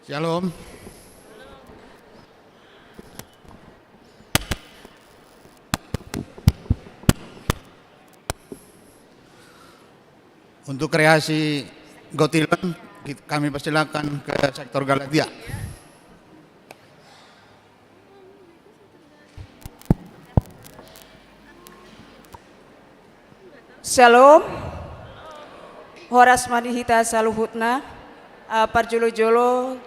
Shalom. Untuk kreasi Gotilon, kami persilakan ke sektor Galatia. Shalom. Horas madihita saluhutna. Parjolo-jolo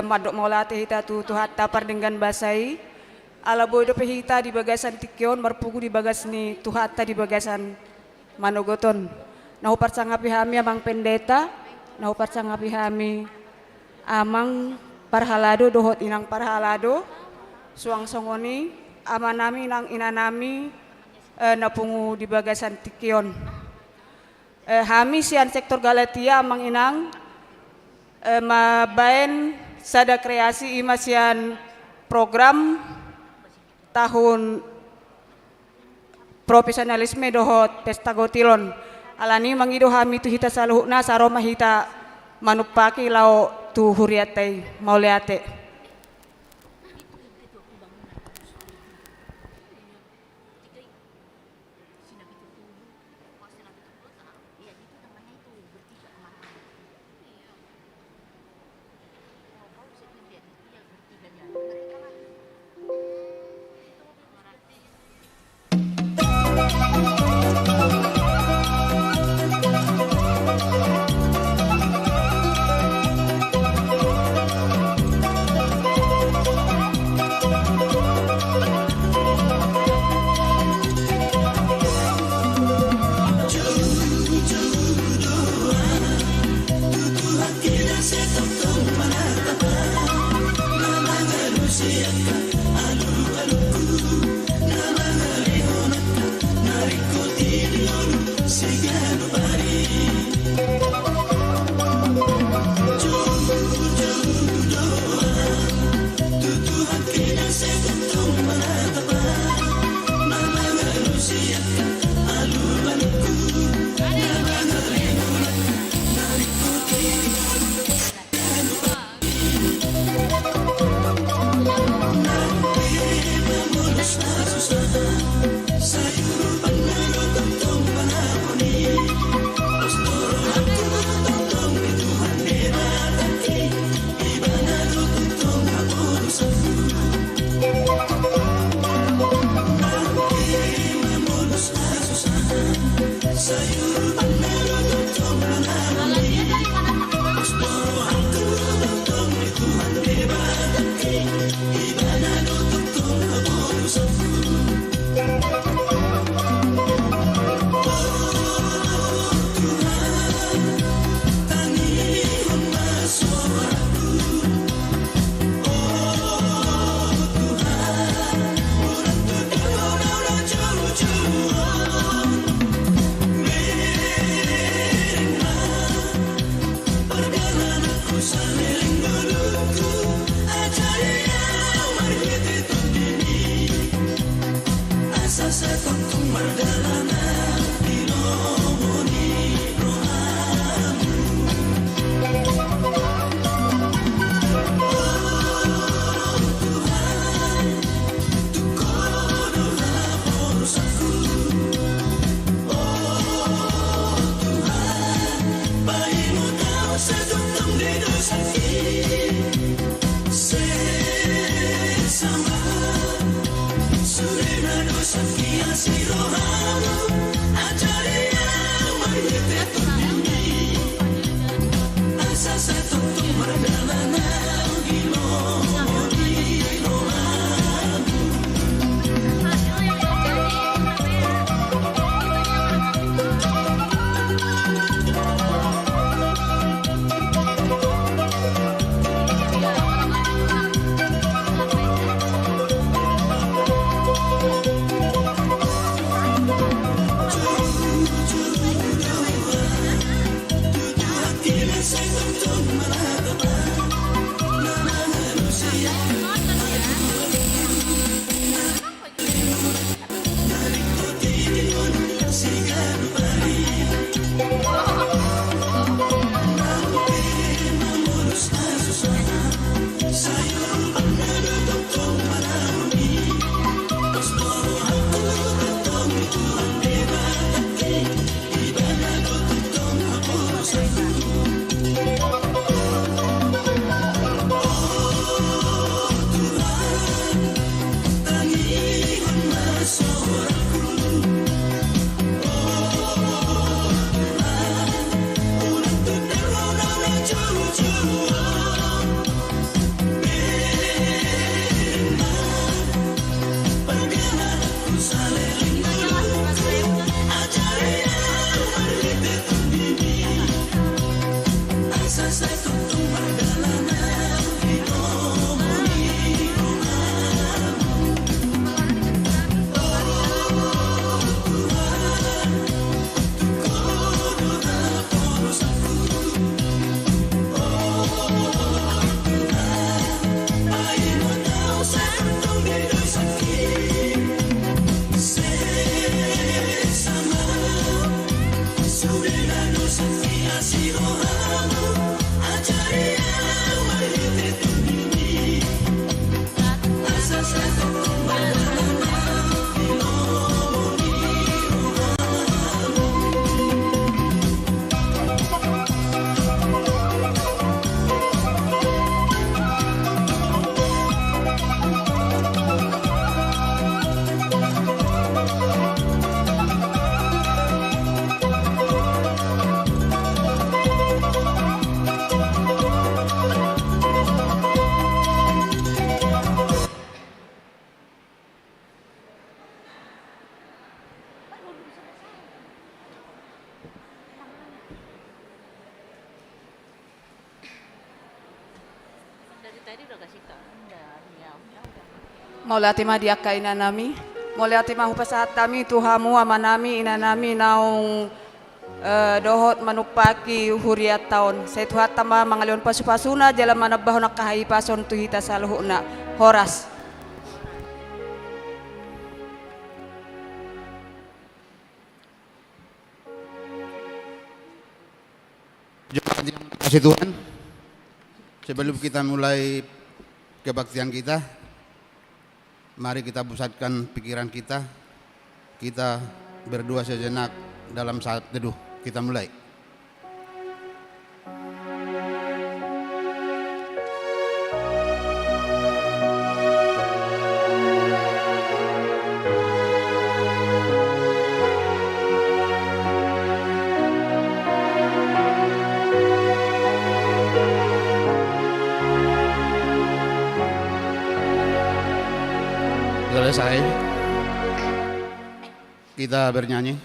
madok maulate hita tuhat tapar dengan basai. Ala bodo pehita di bagasan tikion marpugu di bagasni tuhata di bagasan manogoton. Nahu parcangapi hami amang pendeta, nahu parcangapi hami amang parhalado dohot inang parhalado, suang songoni amanami nang inanami napungu di bagasan tikion. Hami sian sektor Galatia amang inang mabaen sada kreasi imasian program tahun profesionalisme dohot pesta Gotilon. Alani mangido hami tu hita saluhna saroma hita manupaki lau tu huriate mauleate. Maulatima diaka inanami. Maulatima hupasatami tuhamu amanami inanami naung dohot manupaki huriat taon. Saya tuhatama mangalion pasupasuna jalan manabah nak kahai pason tuhita saluhuna. Horas. Jemaat yang kasih Tuhan, sebelum kita mulai kebaktian kita, mari kita pusatkan pikiran kita berdoa sejenak dalam saat teduh. Kita mulai. Selesai, kita bernyanyi.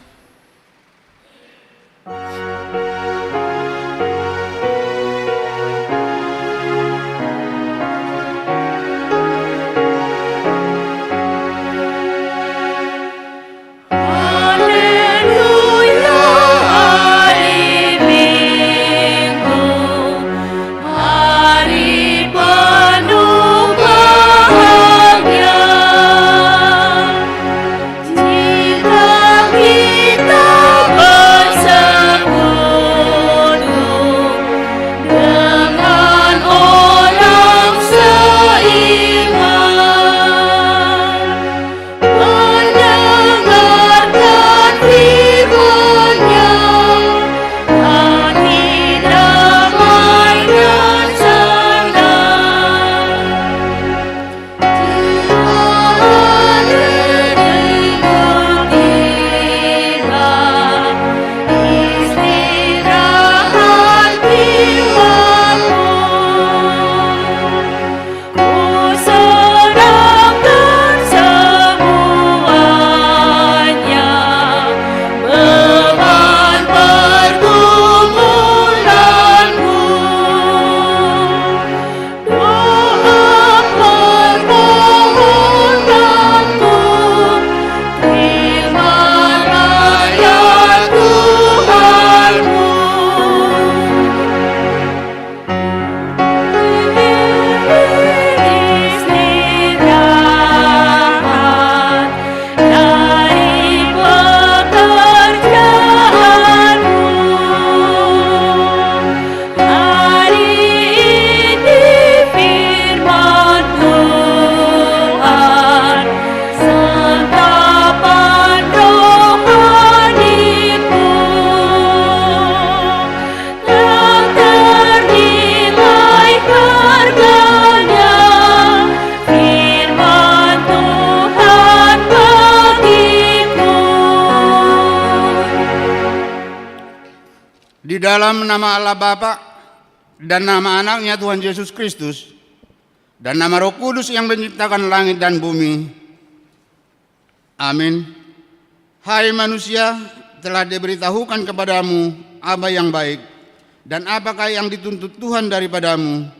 Di dalam nama Allah Bapa dan nama anaknya Tuhan Yesus Kristus dan nama Roh Kudus yang menciptakan langit dan bumi. Amin. Hai manusia, telah diberitahukan kepadamu apa yang baik dan apakah yang dituntut Tuhan daripadamu,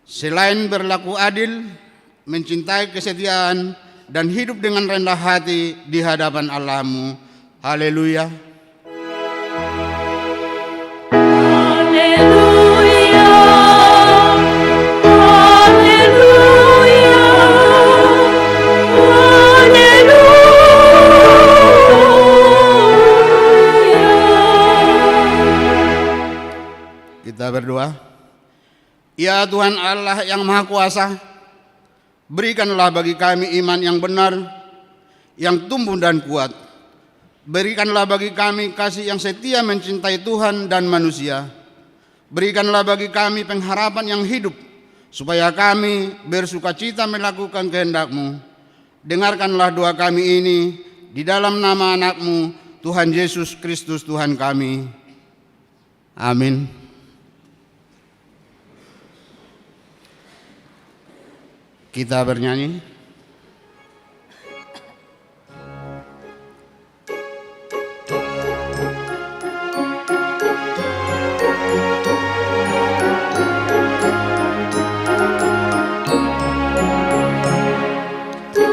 selain berlaku adil, mencintai kesetiaan, dan hidup dengan rendah hati di hadapan Allahmu. Haleluya. Kita berdoa. Ya Tuhan Allah yang Maha Kuasa, berikanlah bagi kami iman yang benar, yang tumbuh dan kuat. Berikanlah bagi kami kasih yang setia mencintai Tuhan dan manusia. Berikanlah bagi kami pengharapan yang hidup, supaya kami bersukacita melakukan kehendak-Mu. Dengarkanlah doa kami ini di dalam nama anak-Mu, Tuhan Yesus Kristus Tuhan kami. Amin. Kita bernyanyi. Tuhan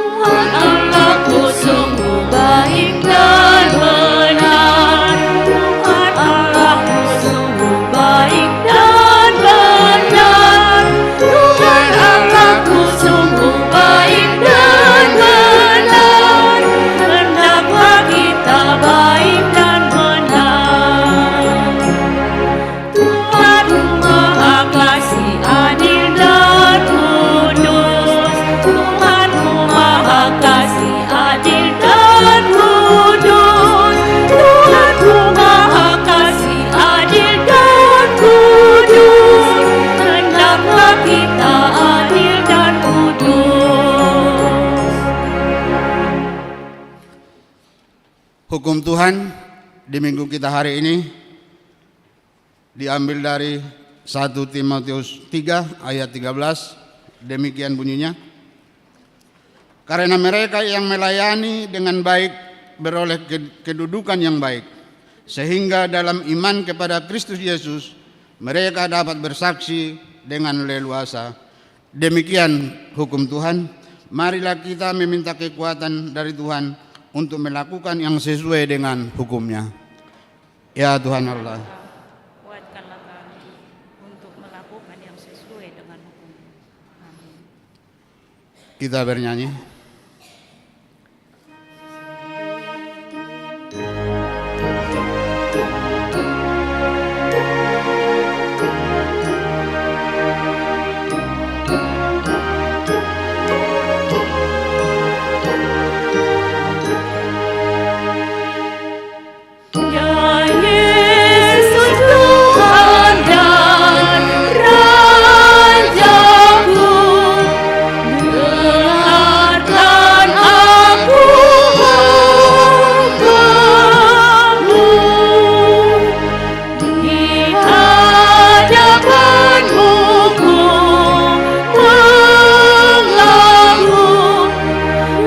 Hukum Tuhan di minggu kita hari ini diambil dari 1 Timotius 3 ayat 13, demikian bunyinya. Karena mereka yang melayani dengan baik beroleh kedudukan yang baik, sehingga dalam iman kepada Kristus Yesus mereka dapat bersaksi dengan leluasa. Demikian hukum Tuhan. Marilah kita meminta kekuatan dari Tuhan untuk melakukan yang sesuai dengan hukumnya. Ya Tuhan Allah, kuatkanlah kami untuk melakukan yang sesuai dengan hukum. Amin. kita bernyanyi. Ya Yesus Tuhan dan Rajaku, dengarkan aku hambamu. Di hadapan-Mu ku mengaku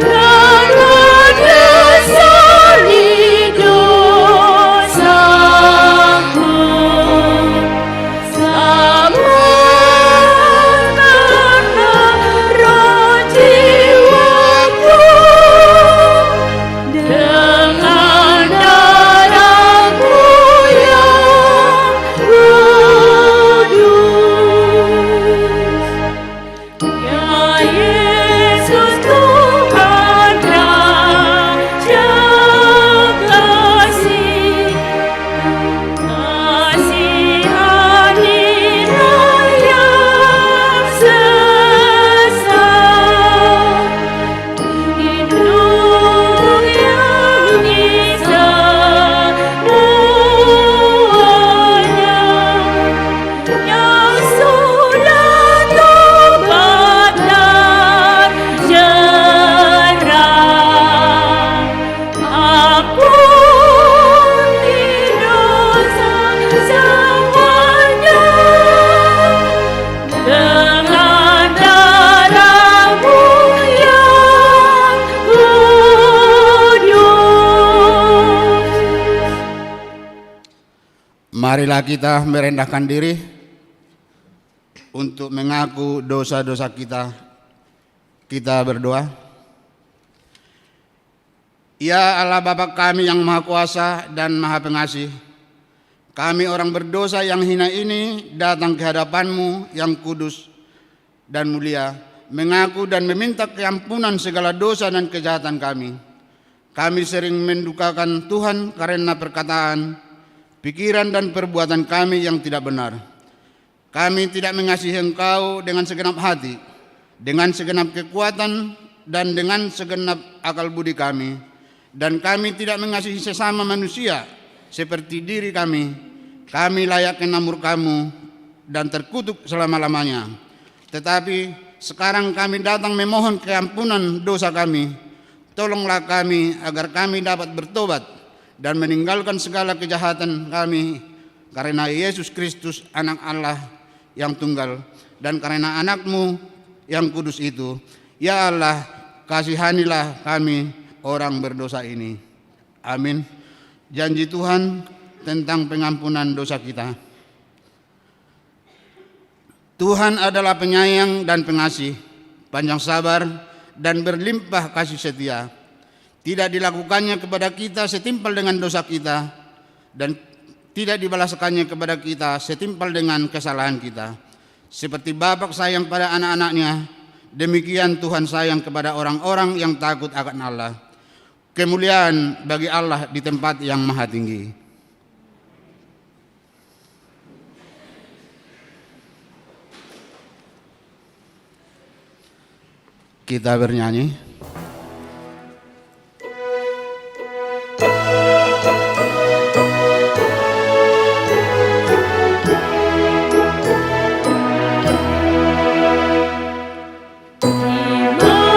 karena dasari dosaku. Selamatkanlah roh jiwaku dengan darah-Mu yang kudus. Ya Yesus Tuhan Raja kasih, kasihanilah yang sesat, lindungi yang semuanya, yang sudah tobat dan jerah. Ampuni dosa semuanya dengan darah-Mu yang kudus. Marilah kita merendahkan diri untuk mengaku dosa-dosa kita. Kita berdoa. Ya Allah Bapa kami yang Maha Kuasa dan Maha Pengasih, kami orang berdosa yang hina ini datang ke hadapan-Mu yang kudus dan mulia, mengaku dan meminta keampunan segala dosa dan kejahatan kami. Kami sering mendukakan Tuhan karena perkataan, pikiran dan perbuatan kami yang tidak benar. Kami tidak mengasihi Engkau dengan segenap hati, dengan segenap kekuatan dan dengan segenap akal budi kami. Dan kami tidak mengasihi sesama manusia seperti diri kami. Kami layak kena murka-Mu dan terkutuk selama-lamanya. Tetapi sekarang kami datang memohon keampunan dosa kami. Tolonglah kami agar kami dapat bertobat dan meninggalkan segala kejahatan kami karena Yesus Kristus anak Allah yang tunggal dan karena anak-Mu yang kudus itu. Ya Allah, kasihanilah kami orang berdosa ini. Amin. Janji Tuhan tentang pengampunan dosa kita. Tuhan adalah penyayang dan pengasih, panjang sabar dan berlimpah kasih setia. Tidak dilakukannya kepada kita setimpal dengan dosa kita, dan tidak dibalaskannya kepada kita setimpal dengan kesalahan kita. Seperti Bapa sayang pada anak-anaknya, demikian Tuhan sayang kepada orang-orang yang takut akan Allah. Kemuliaan bagi Allah di tempat yang maha tinggi. Kita bernyanyi.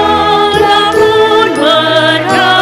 Dimanapun berada,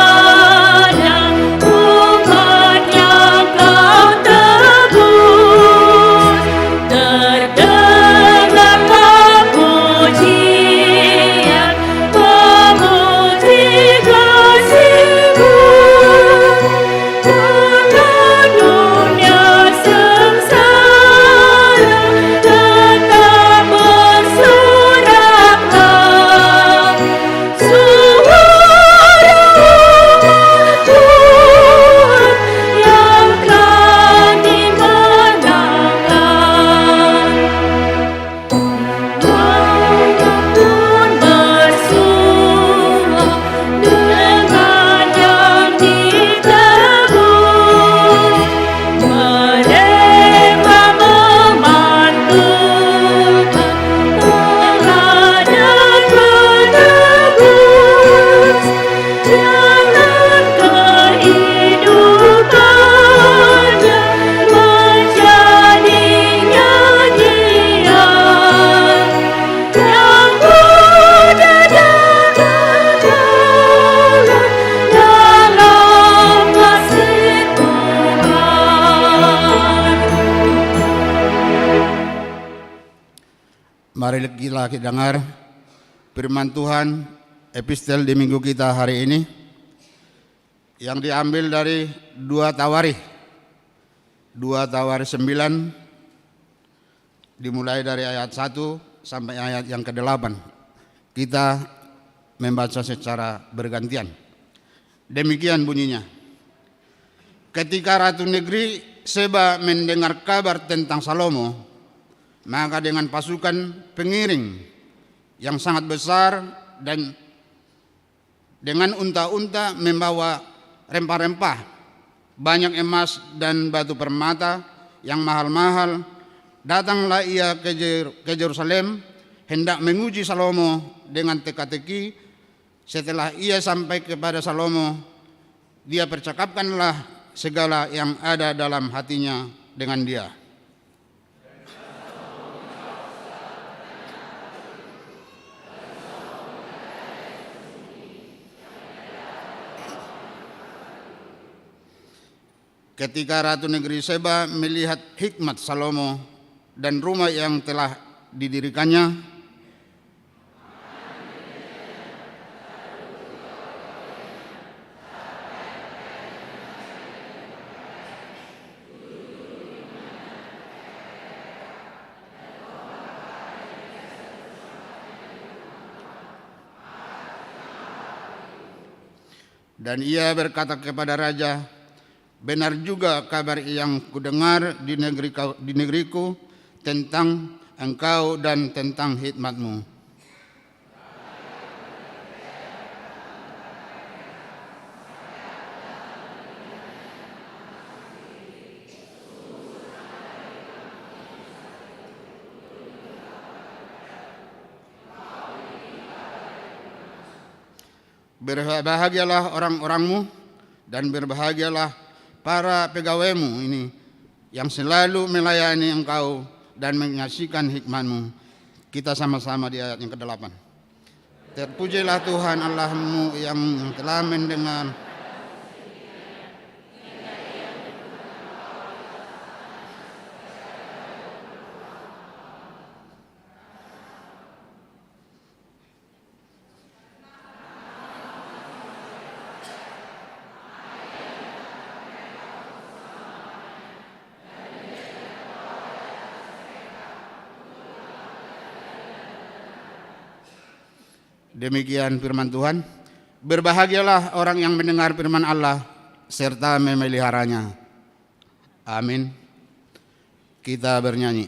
Mari kita dengar firman Tuhan epistel di minggu kita hari ini yang diambil dari 2 Tawarikh 9 dimulai dari ayat 1 sampai ayat yang ke-8. Kita membaca secara bergantian. Demikian bunyinya. Ketika Ratu Negeri Seba mendengar kabar tentang Salomo, maka dengan pasukan pengiring yang sangat besar dan dengan unta-unta membawa rempah-rempah, banyak emas dan batu permata yang mahal-mahal, datanglah ia ke Yerusalem hendak menguji Salomo dengan teka-teki. Setelah ia sampai kepada Salomo, dia percakapkanlah segala yang ada dalam hatinya dengan dia. Ketika Ratu Negeri Seba melihat hikmat Salomo dan rumah yang telah didirikannya, dan ia berkata kepada raja, benar juga kabar yang kudengar di negeriku tentang engkau dan tentang hikmatmu. Berbahagialah orang-orangmu dan berbahagialah para pegawaimu ini yang selalu melayani engkau dan menyaksikan hikmatmu. Kita sama-sama di ayat yang ke-8. Terpujilah Tuhan Allahmu yang telah mendengar Demikian firman Tuhan. Berbahagialah orang yang mendengar firman Allah serta memeliharanya. Amin. Kita bernyanyi.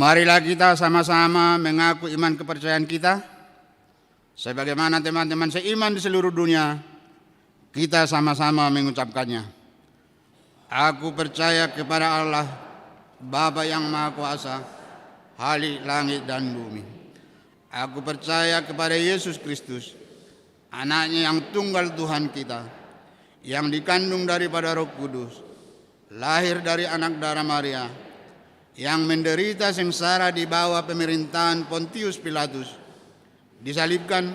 Marilah kita sama-sama mengaku iman kepercayaan kita Sebagaimana teman-teman seiman di seluruh dunia, kita sama-sama mengucapkannya. Aku percaya kepada Allah, Bapa yang Maha Kuasa, Khalik langit dan bumi. Aku percaya kepada Yesus Kristus, anaknya yang tunggal Tuhan kita, yang dikandung daripada Roh Kudus, lahir dari anak darah Maria, yang menderita sengsara di bawah pemerintahan Pontius Pilatus, disalibkan,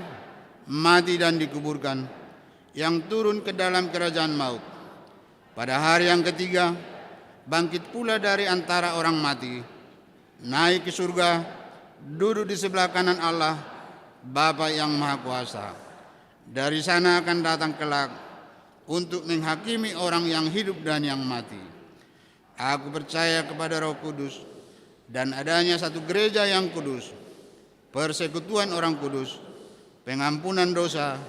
mati dan dikuburkan, yang turun ke dalam kerajaan maut. Pada hari yang ketiga, bangkit pula dari antara orang mati, naik ke surga, duduk di sebelah kanan Allah, Bapa yang Maha Kuasa. Dari sana akan datang kelak untuk menghakimi orang yang hidup dan yang mati. Aku percaya kepada Roh Kudus dan adanya satu gereja yang kudus, persekutuan orang kudus, pengampunan dosa,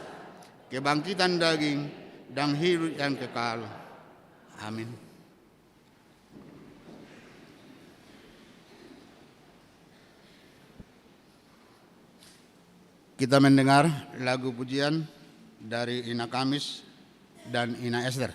kebangkitan daging, dan hidup yang kekal. Amin. Kita mendengar lagu pujian dari Ina Kamis dan Ina Esther.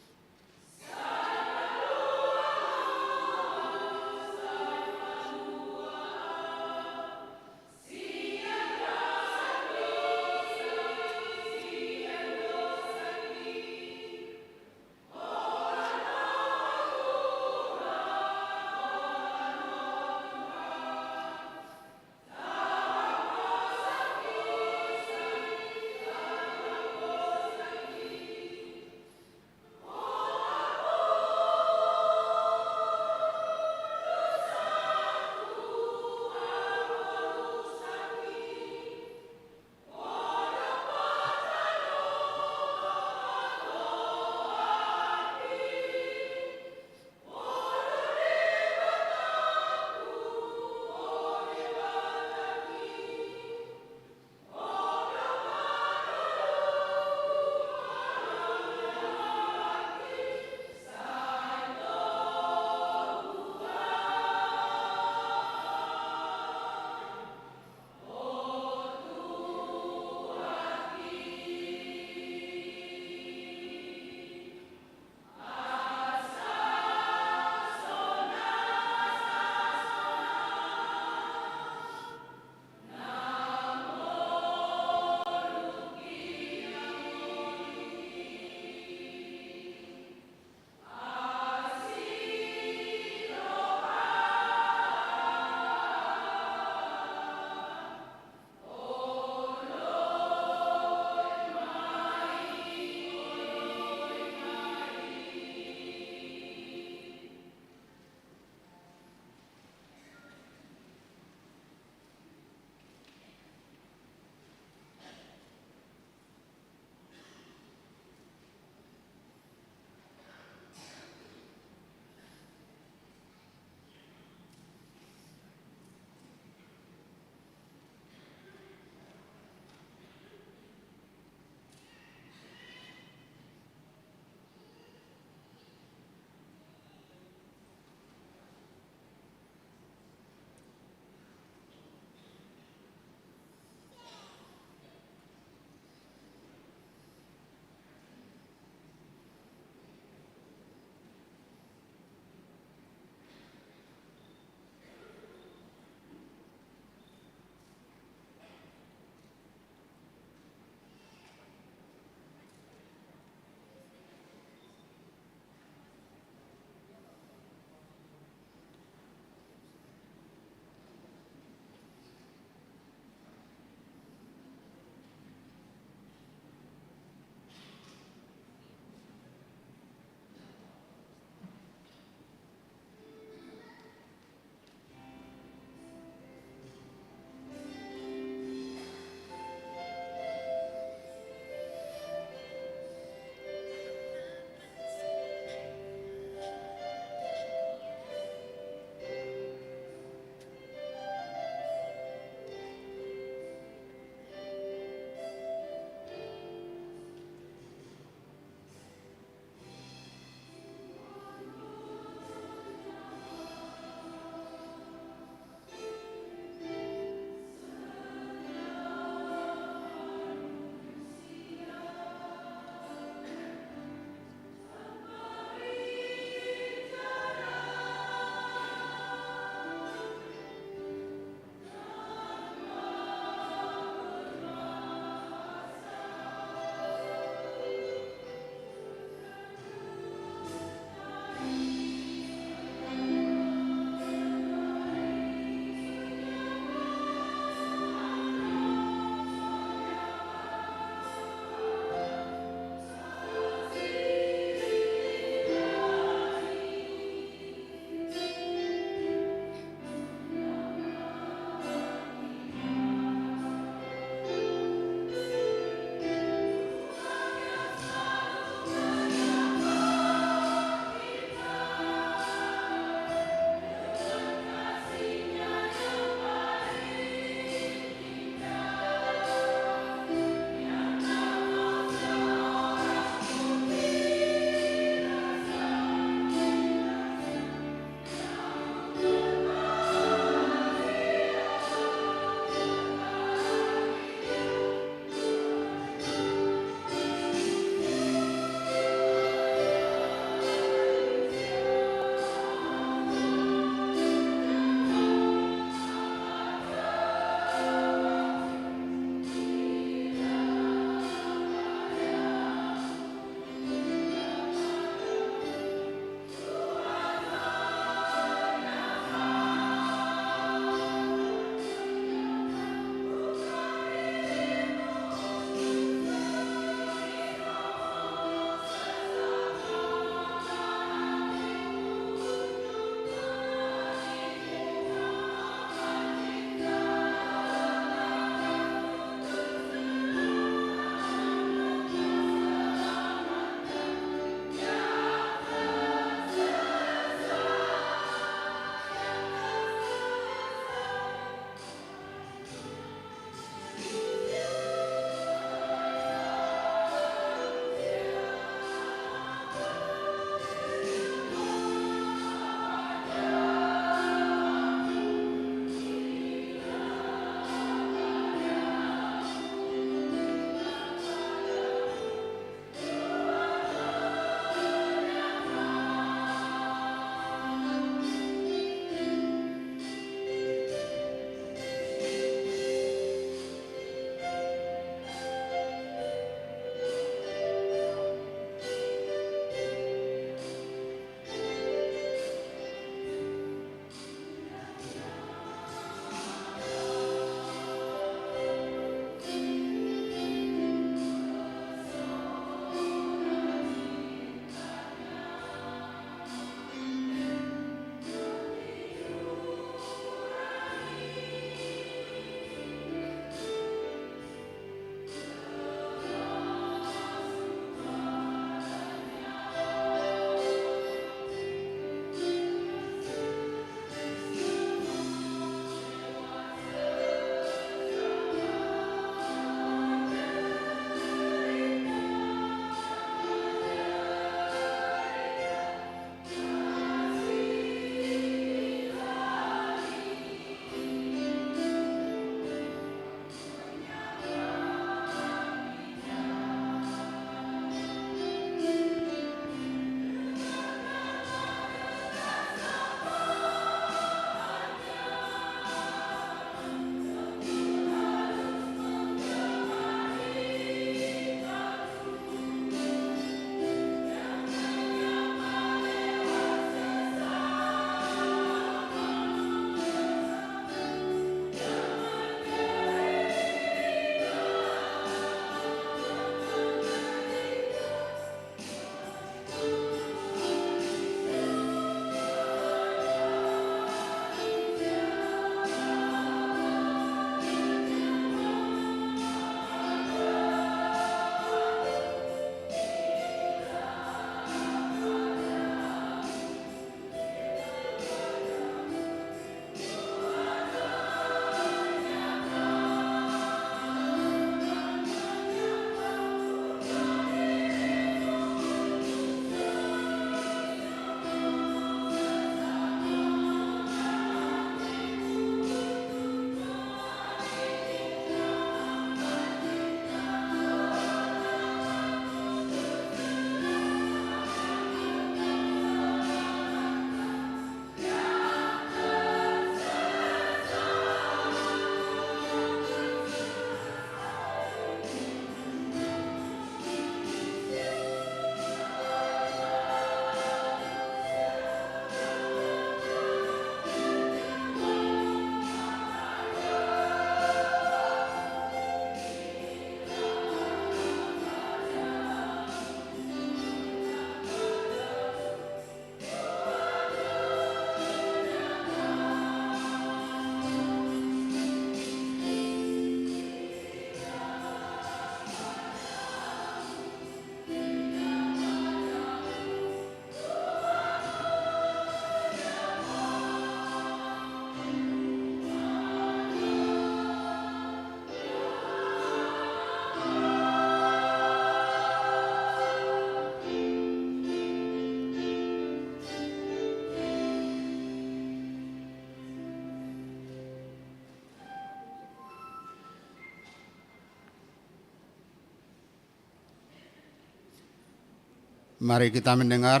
Mari kita mendengar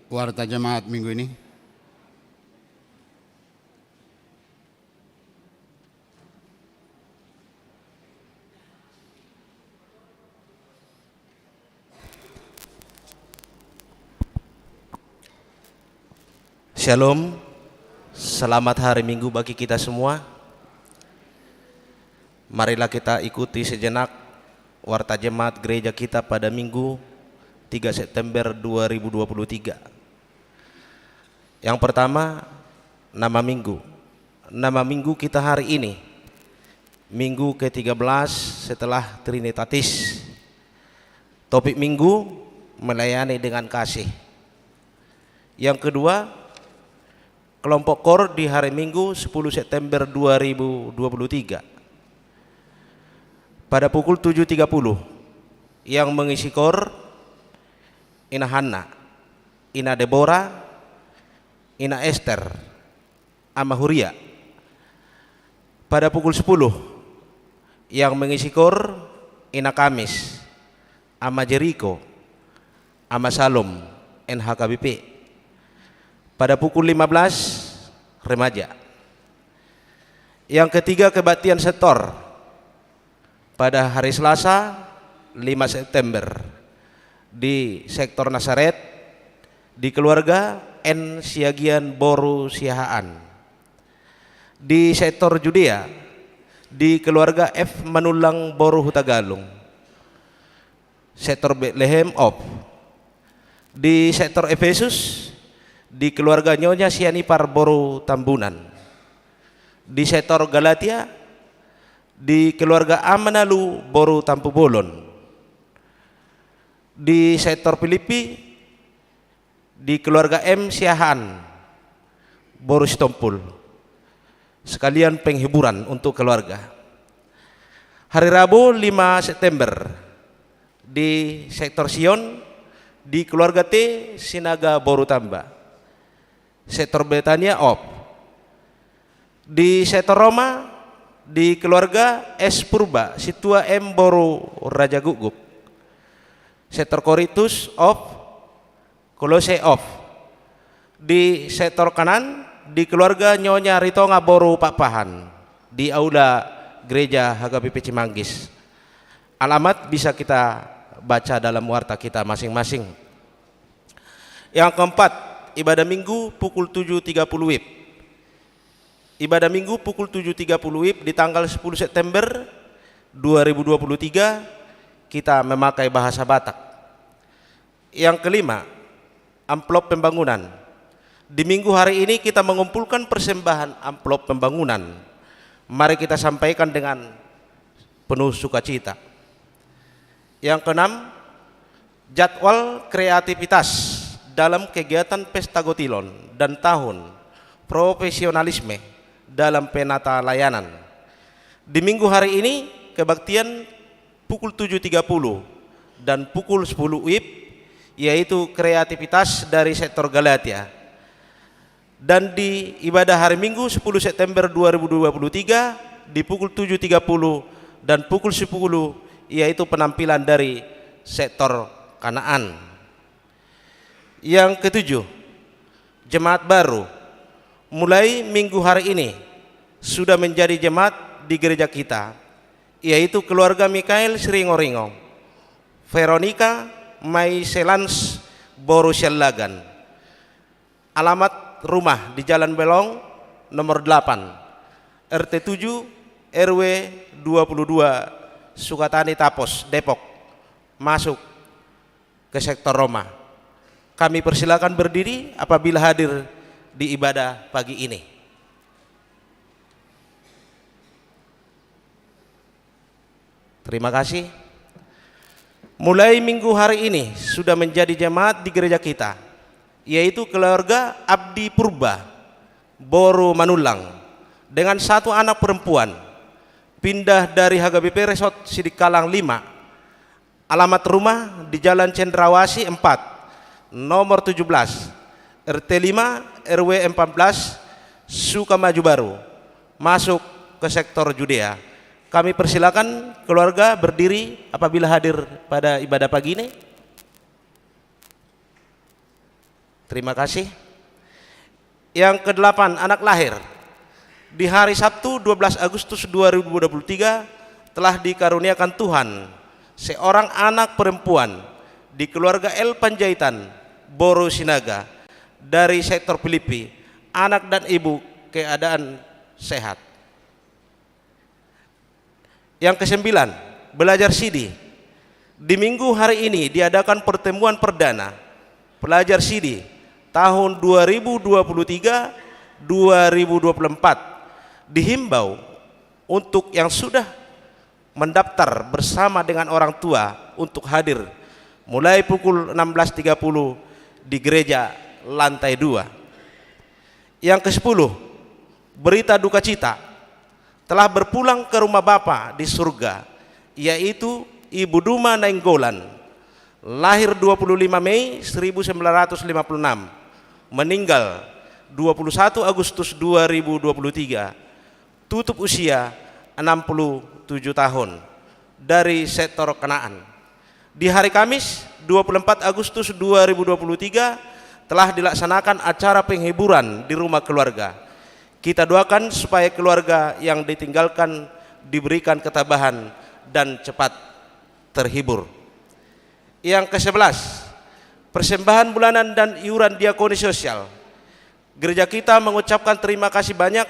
warta jemaat minggu ini. Shalom, selamat hari Minggu bagi kita semua. Marilah kita ikuti sejenak warta jemaat gereja kita pada Minggu 3 September 2023. Yang pertama, nama Minggu. Nama Minggu kita hari ini, Minggu ke-13 setelah Trinitatis. Topik Minggu, melayani dengan kasih. Yang kedua, kelompok KOR di hari Minggu 10 September 2023. Pada pukul 7.30 yang mengisi KOR Ina Hanna, Ina Deborah, Ina Esther, Ama Huria. Pada pukul 10 yang mengisi KOR Ina Kamis, Ama Jericho, Ama Salom, NHKBP. Pada pukul 15 remaja. Yang ketiga, kebaktian setor pada hari Selasa 5 September di sektor Nasaret di keluarga N Siagian Boru Siahaan. Di sektor Judea di keluarga F Manulang Boru Hutagalung. Sektor Bethlehem Op. Di sektor Efesus di keluarga Nyonya Sianipar Boru Tambunan. Di sektor Galatia di keluarga Amanalu Boru Tampu Bolon. Di sektor Filipi di keluarga M Siahan Boru Stompul. Sekalian penghiburan untuk keluarga. Hari Rabu 5 September di sektor Sion di keluarga T Sinaga Boru Tamba. Sektor Betania Op. Di sektor Roma di keluarga S Purba Situa M Boru Raja Gugup. Sektor Koritus Op, Kolose Op. Di sektor kanan di keluarga Nyonya Ritonga Boru Papahan di aula gereja HKBP Cimanggis. Alamat bisa kita baca dalam warta kita masing-masing. Yang keempat, ibadah Minggu pukul 7.30 WIB. Ibadah Minggu pukul 7.30 WIB di tanggal 10 September 2023 kita memakai bahasa Batak. Yang kelima, amplop pembangunan. Di minggu hari ini kita mengumpulkan persembahan amplop pembangunan. Mari kita sampaikan dengan penuh sukacita. Yang keenam, jadwal kreativitas dalam kegiatan Pesta Gotilon dan tahun profesionalisme dalam penata layanan. Di minggu hari ini kebaktian pukul 7.30 dan pukul 10 WIB yaitu kreativitas dari sektor Galatia. Dan di ibadah hari Minggu 10 September 2023 di pukul 7.30 dan pukul 10 yaitu penampilan dari sektor Kanaan. Yang ketujuh, jemaat baru mulai minggu hari ini sudah menjadi jemaat di gereja kita, yaitu keluarga Mikael Sringoringo, Veronica Maiselans Borusialagan. Alamat rumah di Jalan Belong nomor 8 RT 7 RW 22 Sukatani Tapos Depok, masuk ke sektor Roma. Kami persilakan berdiri apabila hadir di ibadah pagi ini. Terima kasih. Mulai minggu hari ini sudah menjadi jemaat di gereja kita, yaitu keluarga Abdi Purba Boru Manulang dengan satu anak perempuan, pindah dari HKBP Resort Sidikalang 5. Alamat rumah di Jalan Cendrawasih 4 nomor 17 RT 5 RW 14 Sukamaju Baru, masuk ke sektor Judea. Kami persilakan keluarga berdiri apabila hadir pada ibadah pagi ini. Terima kasih. Yang kedelapan, anak lahir. Di hari Sabtu 12 Agustus 2023 telah dikaruniakan Tuhan seorang anak perempuan di keluarga El Panjaitan, Boro Sinaga, dari sektor Filipi. Anak dan ibu keadaan sehat. Yang kesembilan, belajar sidi. Di minggu hari ini diadakan pertemuan perdana pelajar sidi tahun 2023-2024. Dihimbau untuk yang sudah mendaftar bersama dengan orang tua untuk hadir mulai pukul 16.30 di gereja lantai 2. Yang ke-10, berita duka cita, telah berpulang ke rumah Bapa di surga, yaitu Ibu Duma Nainggolan, lahir 25 Mei 1956, meninggal 21 Agustus 2023, tutup usia 67 tahun, dari sektor Kanaan. Di hari Kamis 24 Agustus 2023 telah dilaksanakan acara penghiburan di rumah keluarga. Kita doakan supaya keluarga yang ditinggalkan diberikan ketabahan dan cepat terhibur. Yang ke-11, persembahan bulanan dan iuran diakoni sosial. Gereja kita mengucapkan terima kasih banyak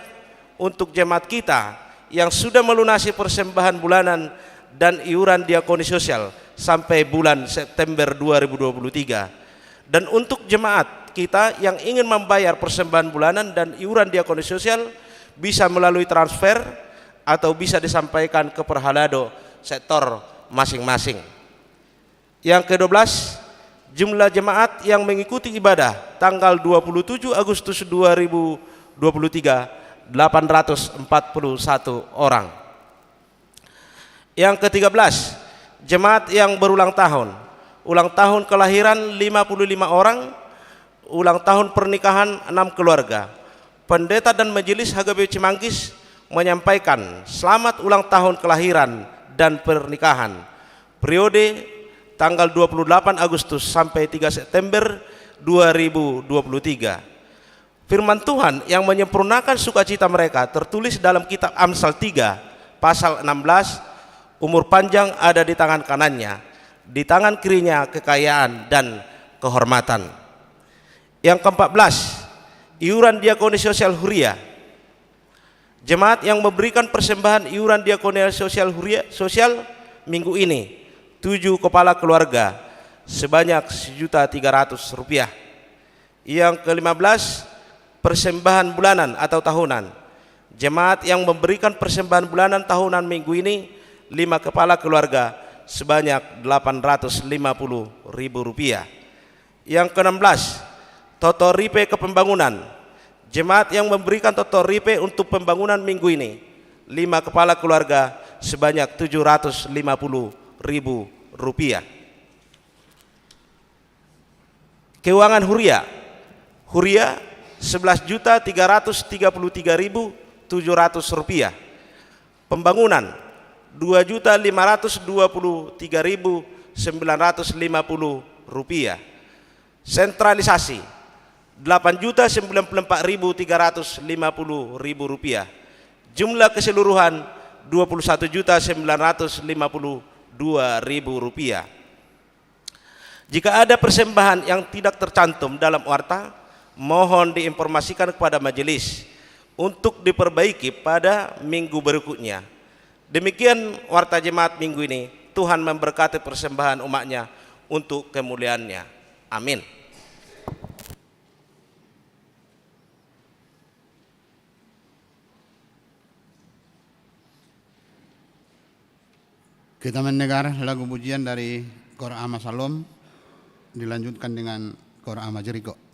untuk jemaat kita yang sudah melunasi persembahan bulanan dan iuran diakoni sosial sampai bulan September 2023. Dan untuk jemaat kita yang ingin membayar persembahan bulanan dan iuran diakoni sosial bisa melalui transfer atau bisa disampaikan ke Perhalado sektor masing-masing. Yang ke-12, jumlah jemaat yang mengikuti ibadah tanggal 27 Agustus 2023 841 orang. Yang ke-13, jemaat yang berulang tahun. Ulang tahun kelahiran 55 orang, ulang tahun pernikahan 6 keluarga. Pendeta dan Majelis HGB Cimanggis menyampaikan selamat ulang tahun kelahiran dan pernikahan periode tanggal 28 Agustus sampai 3 September 2023. Firman Tuhan yang menyempurnakan sukacita mereka tertulis dalam kitab Amsal 3 pasal 16, umur panjang ada di tangan kanannya, di tangan kirinya kekayaan dan kehormatan. Yang ke-14, iuran diakoni sosial Huria. Jemaat yang memberikan persembahan iuran diakoni sosial Huria sosial minggu ini 7 kepala keluarga sebanyak Rp1.300.000. Yang ke-15, persembahan bulanan atau tahunan. Jemaat yang memberikan persembahan bulanan tahunan minggu ini 5 kepala keluarga sebanyak Rp850.000. Yang ke-16, Toto Ripe Kepembangunan. Jemaat yang memberikan Toto Ripe untuk pembangunan minggu ini 5 kepala keluarga sebanyak Rp750.000. Keuangan Huria. Huria Rp11.333.700. Pembangunan Rp2.523.950. Sentralisasi Rp8.094.350.000. Jumlah keseluruhan Rp21.952.000. Jika ada persembahan yang tidak tercantum dalam warta, mohon diinformasikan kepada majelis untuk diperbaiki pada minggu berikutnya. Demikian warta jemaat minggu ini. Tuhan memberkati persembahan umatnya untuk kemuliaannya. Amin. Kita mendengar lagu pujian dari Kor Ama Salom, dilanjutkan dengan Kor Ama Jeriko.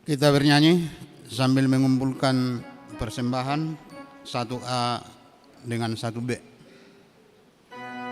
Kita bernyanyi sambil mengumpulkan persembahan 1A dengan 1B. Aku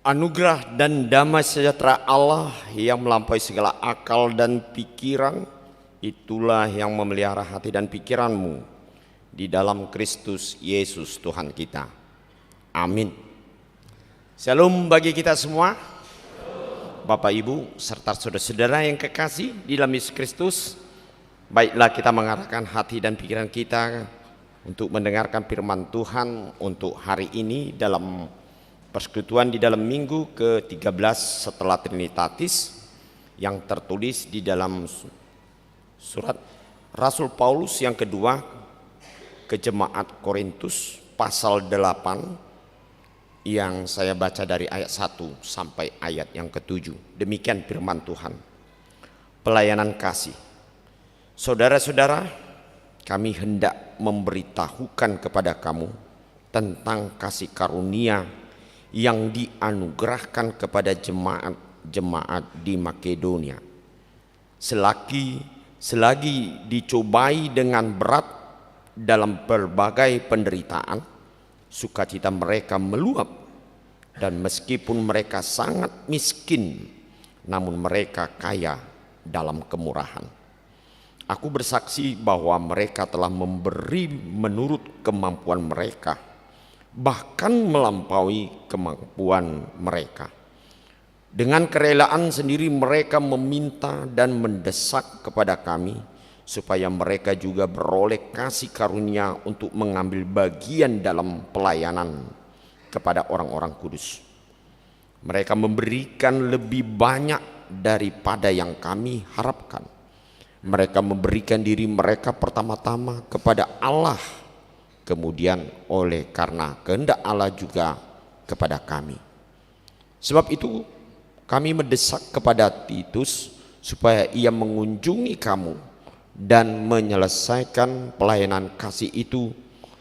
Anugerah dan damai sejahtera Allah yang melampaui segala akal dan pikiran, itulah yang memelihara hati dan pikiranmu di dalam Kristus Yesus Tuhan kita. Amin. Shalom bagi kita semua, Bapak Ibu serta saudara-saudara yang kekasih di dalam Yesus Kristus. Baiklah, kita mengarahkan hati dan pikiran kita untuk mendengarkan firman Tuhan untuk hari ini dalam persekutuan di dalam minggu ke-13 setelah Trinitatis, yang tertulis di dalam surat Rasul Paulus yang kedua ke Jemaat Korintus pasal 8, yang saya baca dari ayat 1 sampai ayat yang ke-7. Demikian firman Tuhan. Pelayanan kasih. Saudara-saudara, kami hendak memberitahukan kepada kamu tentang kasih karunia yang dianugerahkan kepada jemaat-jemaat di Makedonia. Selagi dicobai dengan berat dalam berbagai penderitaan, sukacita mereka meluap, dan meskipun mereka sangat miskin, namun mereka kaya dalam kemurahan. Aku bersaksi bahwa mereka telah memberi menurut kemampuan mereka, bahkan melampaui kemampuan mereka. Dengan kerelaan sendiri mereka meminta dan mendesak kepada kami supaya mereka juga beroleh kasih karunia untuk mengambil bagian dalam pelayanan kepada orang-orang kudus. Mereka memberikan lebih banyak daripada yang kami harapkan. Mereka memberikan diri mereka pertama-tama kepada Allah, kemudian oleh karena kehendak Allah juga kepada kami. Sebab itu kami mendesak kepada Titus supaya ia mengunjungi kamu dan menyelesaikan pelayanan kasih itu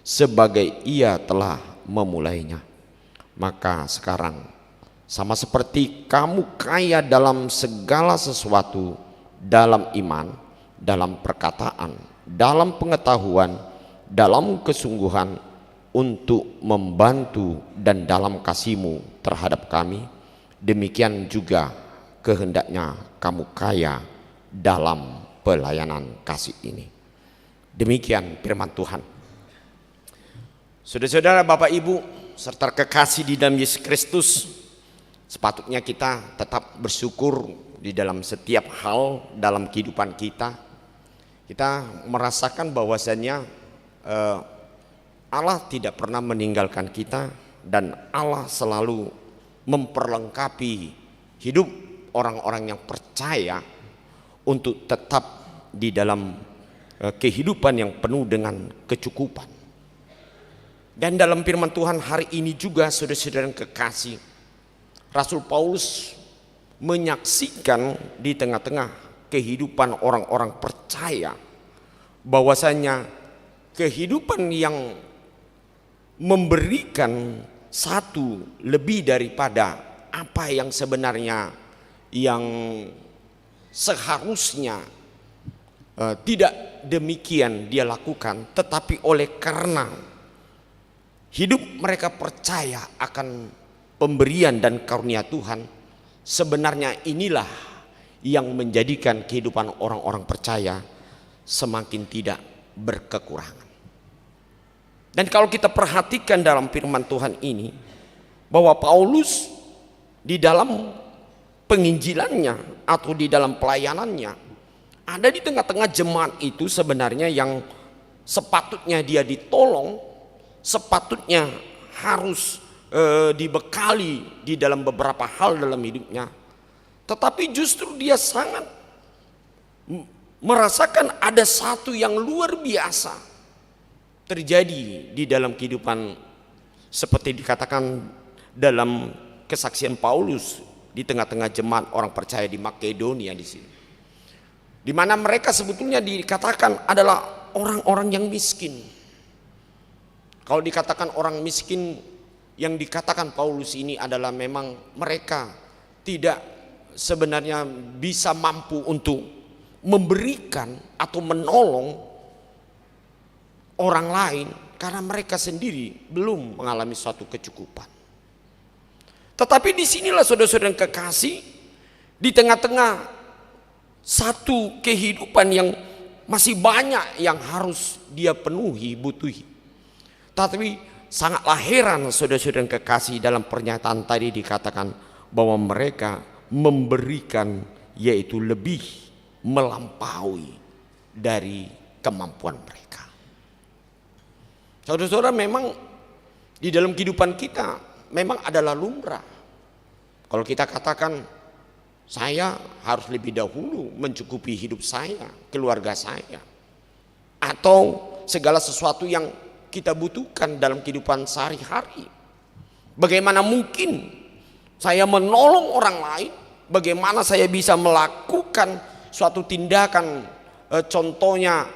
sebagai ia telah memulainya. Maka sekarang, sama seperti kamu kaya dalam segala sesuatu, dalam iman, dalam perkataan, dalam pengetahuan, dalam kesungguhan untuk membantu, dan dalam kasihmu terhadap kami, demikian juga kehendaknya kamu kaya dalam pelayanan kasih ini. Demikian firman Tuhan. Saudara-saudara, Bapak Ibu serta kekasih di dalam Yesus Kristus, sepatutnya kita tetap bersyukur di dalam setiap hal dalam kehidupan kita. Kita merasakan bahwasannya Allah tidak pernah meninggalkan kita, dan Allah selalu memperlengkapi hidup orang-orang yang percaya untuk tetap di dalam kehidupan yang penuh dengan kecukupan. Dan dalam firman Tuhan hari ini juga, saudara-saudara yang kekasih, Rasul Paulus menyaksikan di tengah-tengah kehidupan orang-orang percaya bahwasanya kehidupan yang memberikan satu lebih daripada apa yang sebenarnya yang seharusnya tidak demikian dia lakukan, tetapi oleh karena hidup mereka percaya akan pemberian dan karunia Tuhan, sebenarnya inilah yang menjadikan kehidupan orang-orang percaya semakin tidak berkekurangan. Dan kalau kita perhatikan dalam firman Tuhan ini, bahwa Paulus di dalam penginjilannya atau di dalam pelayanannya ada di tengah-tengah jemaat itu sebenarnya yang sepatutnya dia ditolong, sepatutnya harus dibekali di dalam beberapa hal dalam hidupnya. Tetapi justru dia sangat merasakan ada satu yang luar biasa terjadi di dalam kehidupan, seperti dikatakan dalam kesaksian Paulus di tengah-tengah jemaat orang percaya di Makedonia di sini, di mana mereka sebetulnya dikatakan adalah orang-orang yang miskin. Kalau dikatakan orang miskin, yang dikatakan Paulus ini adalah memang mereka tidak sebenarnya bisa mampu untuk memberikan atau menolong orang lain karena mereka sendiri belum mengalami suatu kecukupan. Tetapi disinilah saudara-saudara yang kekasih, di tengah-tengah satu kehidupan yang masih banyak yang harus dia penuhi, butuhi. Tapi sangatlah heran saudara-saudara yang kekasih, dalam pernyataan tadi dikatakan bahwa mereka memberikan, yaitu lebih melampaui dari kemampuan mereka. Saudara-saudara, memang di dalam kehidupan kita memang adalah lumrah. Kalau kita katakan saya harus lebih dahulu mencukupi hidup saya, keluarga saya, atau segala sesuatu yang kita butuhkan dalam kehidupan sehari-hari. Bagaimana mungkin saya menolong orang lain? Bagaimana saya bisa melakukan suatu tindakan, contohnya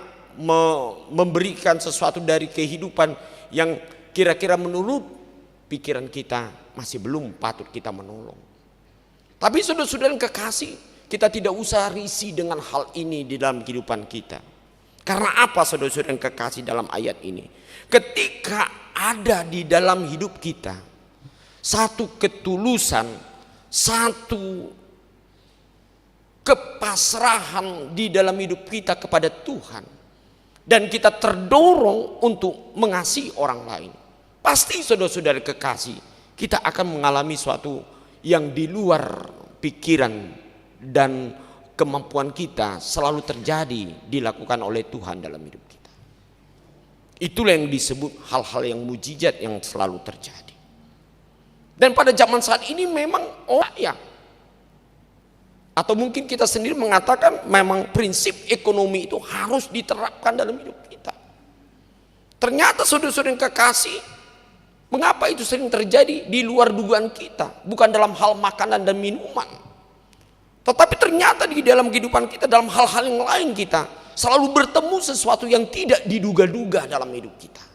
memberikan sesuatu dari kehidupan yang kira-kira menurut pikiran kita masih belum patut kita menolong. Tapi saudara-saudara yang kekasih, kita tidak usah risih dengan hal ini di dalam kehidupan kita. Karena apa saudara-saudara yang kekasih dalam ayat ini? Ketika ada di dalam hidup kita satu ketulusan, satu kepasrahan di dalam hidup kita kepada Tuhan, dan kita terdorong untuk mengasihi orang lain, pasti saudara-saudara kekasih, kita akan mengalami suatu yang di luar pikiran dan kemampuan kita selalu terjadi, dilakukan oleh Tuhan dalam hidup kita. Itulah yang disebut hal-hal yang mujizat yang selalu terjadi. Dan pada zaman saat ini memang ya, atau mungkin kita sendiri mengatakan memang prinsip ekonomi itu harus diterapkan dalam hidup kita. Ternyata saudara-saudara yang kekasih, mengapa itu sering terjadi di luar dugaan kita, bukan dalam hal makanan dan minuman, tetapi ternyata di dalam kehidupan kita, dalam hal-hal yang lain kita selalu bertemu sesuatu yang tidak diduga-duga dalam hidup kita.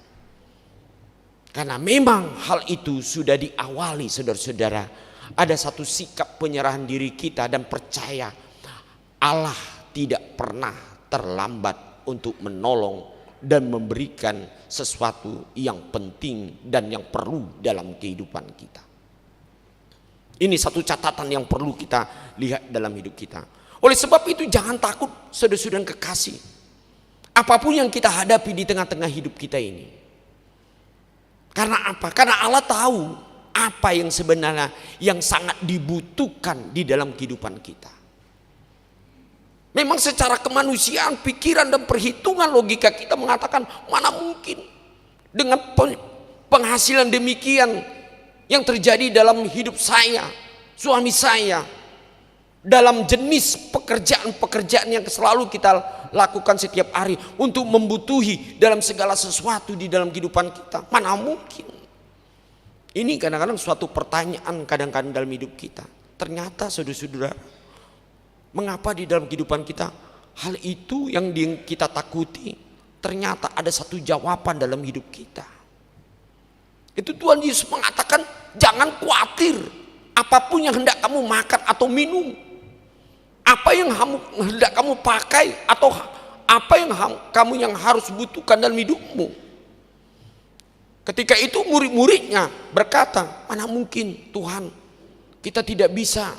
Karena memang hal itu sudah diawali saudara-saudara, ada satu sikap penyerahan diri kita dan percaya Allah tidak pernah terlambat untuk menolong dan memberikan sesuatu yang penting dan yang perlu dalam kehidupan kita. Ini satu catatan yang perlu kita lihat dalam hidup kita. Oleh sebab itu jangan takut saudara-saudara yang kekasih, apapun yang kita hadapi di tengah-tengah hidup kita ini. Karena apa? Karena Allah tahu apa yang sebenarnya yang sangat dibutuhkan di dalam kehidupan kita. Memang secara kemanusiaan, pikiran dan perhitungan logika kita mengatakan mana mungkin dengan penghasilan demikian yang terjadi dalam hidup saya, suami saya, dalam jenis pekerjaan-pekerjaan yang selalu kita lakukan setiap hari untuk membutuhi dalam segala sesuatu di dalam kehidupan kita. Mana mungkin? Ini kadang-kadang suatu pertanyaan kadang-kadang dalam hidup kita. Ternyata saudara-saudara, mengapa di dalam kehidupan kita hal itu yang kita takuti, ternyata ada satu jawaban dalam hidup kita. Itu Tuhan Yesus mengatakan, jangan khawatir apapun yang hendak kamu makan atau minum, apa yang hendak kamu pakai, atau apa yang kamu yang harus butuhkan dalam hidupmu. Ketika itu murid-muridnya berkata, mana mungkin Tuhan, kita tidak bisa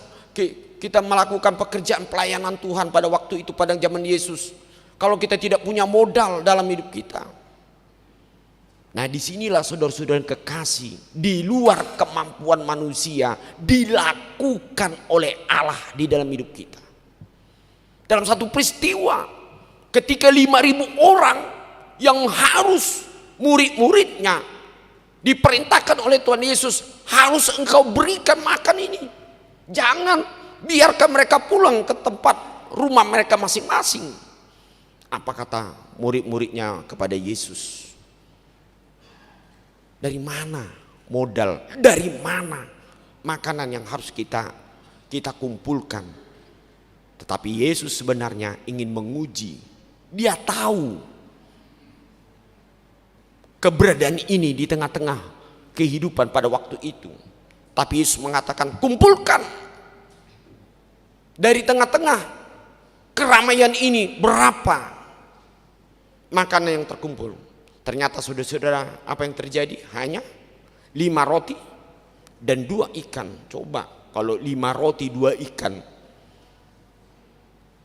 kita melakukan pekerjaan pelayanan Tuhan pada waktu itu, pada zaman Yesus, kalau kita tidak punya modal dalam hidup kita. Nah, disinilah saudara-saudara yang kekasih, di luar kemampuan manusia dilakukan oleh Allah di dalam hidup kita. Dalam satu peristiwa, ketika 5.000 orang yang harus murid-muridnya diperintahkan oleh Tuhan Yesus, harus engkau berikan makan ini. Jangan biarkan mereka pulang ke tempat rumah mereka masing-masing. Apa kata murid-muridnya kepada Yesus? Dari mana modal? Dari mana makanan yang harus kita kumpulkan? Tetapi Yesus sebenarnya ingin menguji. Dia tahu keberadaan ini di tengah-tengah kehidupan pada waktu itu. Tapi Yesus mengatakan, kumpulkan dari tengah-tengah keramaian ini berapa makanan yang terkumpul. Ternyata saudara-saudara, apa yang terjadi? Hanya 5 roti dan 2 ikan. Coba kalau 5 roti 2 ikan,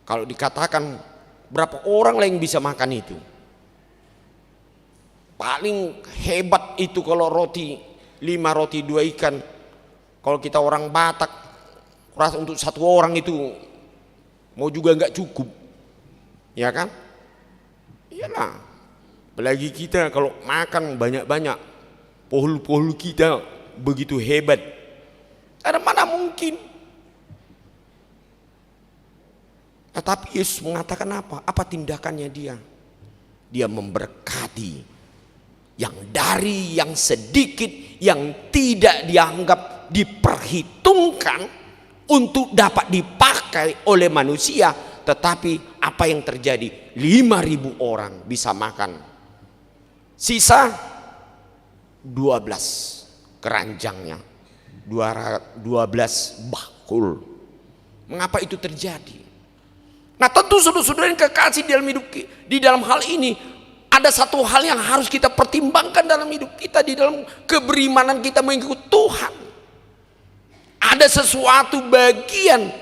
kalau dikatakan berapa orang lah yang bisa makan itu? Paling hebat itu kalau roti 5 roti 2 ikan. Kalau kita orang Batak, rasa untuk 1 orang itu mau juga nggak cukup, ya kan? Iyalah, apalagi kita kalau makan banyak-banyak, pohul-pohul kita begitu hebat, ada mana mungkin? Tetapi Yesus mengatakan apa? Apa tindakannya dia? Dia memberkati yang dari yang sedikit, yang tidak dianggap diperhitungkan untuk dapat dipakai oleh manusia. Tetapi apa yang terjadi? 5.000 orang bisa makan. Sisa 12 keranjangnya, 12 bakul. Mengapa itu terjadi? Nah, tentu saudara-saudara yang kekasih di dalam hal ini, ada satu hal yang harus kita pertimbangkan dalam hidup kita, di dalam keberimanan kita mengikut Tuhan. Ada sesuatu bagian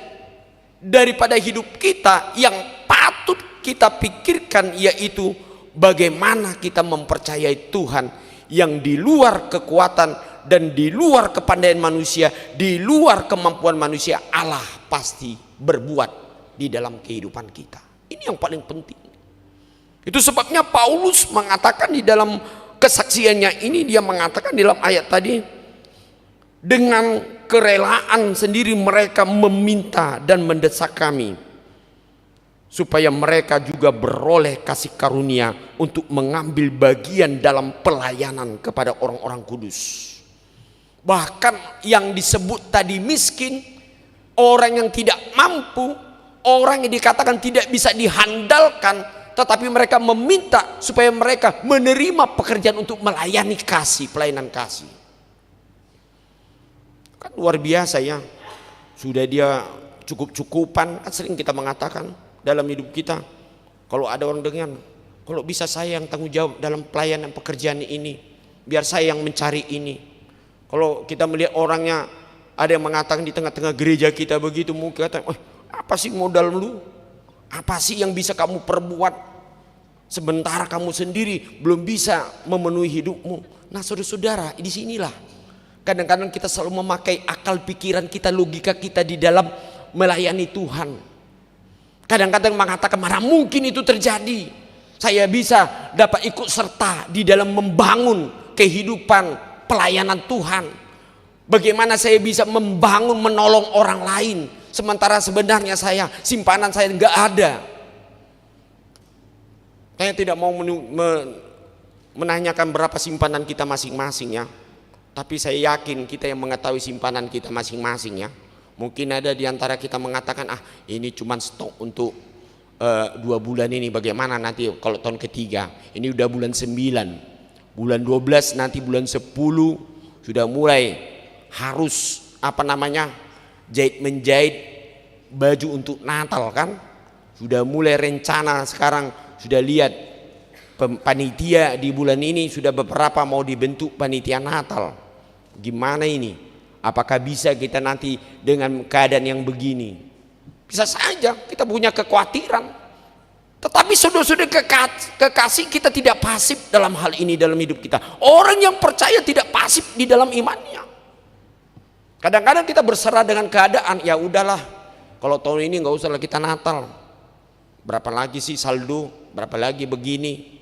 daripada hidup kita yang patut kita pikirkan, yaitu bagaimana kita mempercayai Tuhan yang di luar kekuatan dan di luar kepandaian manusia, di luar kemampuan manusia. Allah pasti berbuat di dalam kehidupan kita. Ini yang paling penting. Itu sebabnya Paulus mengatakan di dalam kesaksiannya ini, dia mengatakan di dalam ayat tadi, dengan kerelaan sendiri mereka meminta dan mendesak kami supaya mereka juga beroleh kasih karunia untuk mengambil bagian dalam pelayanan kepada orang-orang kudus. Bahkan yang disebut tadi miskin, orang yang tidak mampu, orang yang dikatakan tidak bisa dihandalkan, tetapi mereka meminta supaya mereka menerima pekerjaan untuk melayani kasih, pelayanan kasih. Kan luar biasa ya. Sudah dia cukup-cukupan, kan sering kita mengatakan dalam hidup kita, kalau ada orang dengan, kalau bisa saya yang tanggung jawab dalam pelayanan pekerjaan ini, biar saya yang mencari ini. Kalau kita melihat orangnya, ada yang mengatakan di tengah-tengah gereja kita begitu, mungkin kata, apa sih modal lu? Apa sih yang bisa kamu perbuat? Sementara kamu sendiri belum bisa memenuhi hidupmu. Nah, saudara-saudara, di sinilah kadang-kadang kita selalu memakai akal pikiran kita, logika kita di dalam melayani Tuhan. Kadang-kadang mengatakan, mana mungkin itu terjadi? Saya bisa dapat ikut serta di dalam membangun kehidupan pelayanan Tuhan. Bagaimana saya bisa membangun, menolong orang lain, sementara sebenarnya simpanan saya enggak ada. Saya tidak mau menanyakan berapa simpanan kita masing-masing ya. Tapi saya yakin kita yang mengetahui simpanan kita masing-masing ya. Mungkin ada di antara kita mengatakan, ini cuma stok untuk 2 bulan ini, bagaimana nanti kalau tahun ketiga. Ini udah bulan 9, bulan 12, nanti bulan 10 sudah mulai harus menjahit baju untuk Natal kan. Sudah mulai rencana sekarang, sudah lihat panitia di bulan ini sudah beberapa mau dibentuk panitia Natal. Gimana ini? Apakah bisa kita nanti dengan keadaan yang begini? Bisa saja kita punya kekhawatiran. Tetapi saudara-saudara kekasih, kita tidak pasif dalam hal ini dalam hidup kita. Orang yang percaya tidak pasif di dalam imannya. Kadang-kadang kita berserah dengan keadaan, ya udahlah, kalau tahun ini nggak usah kita Natal. Berapa lagi sih saldo? Berapa lagi begini?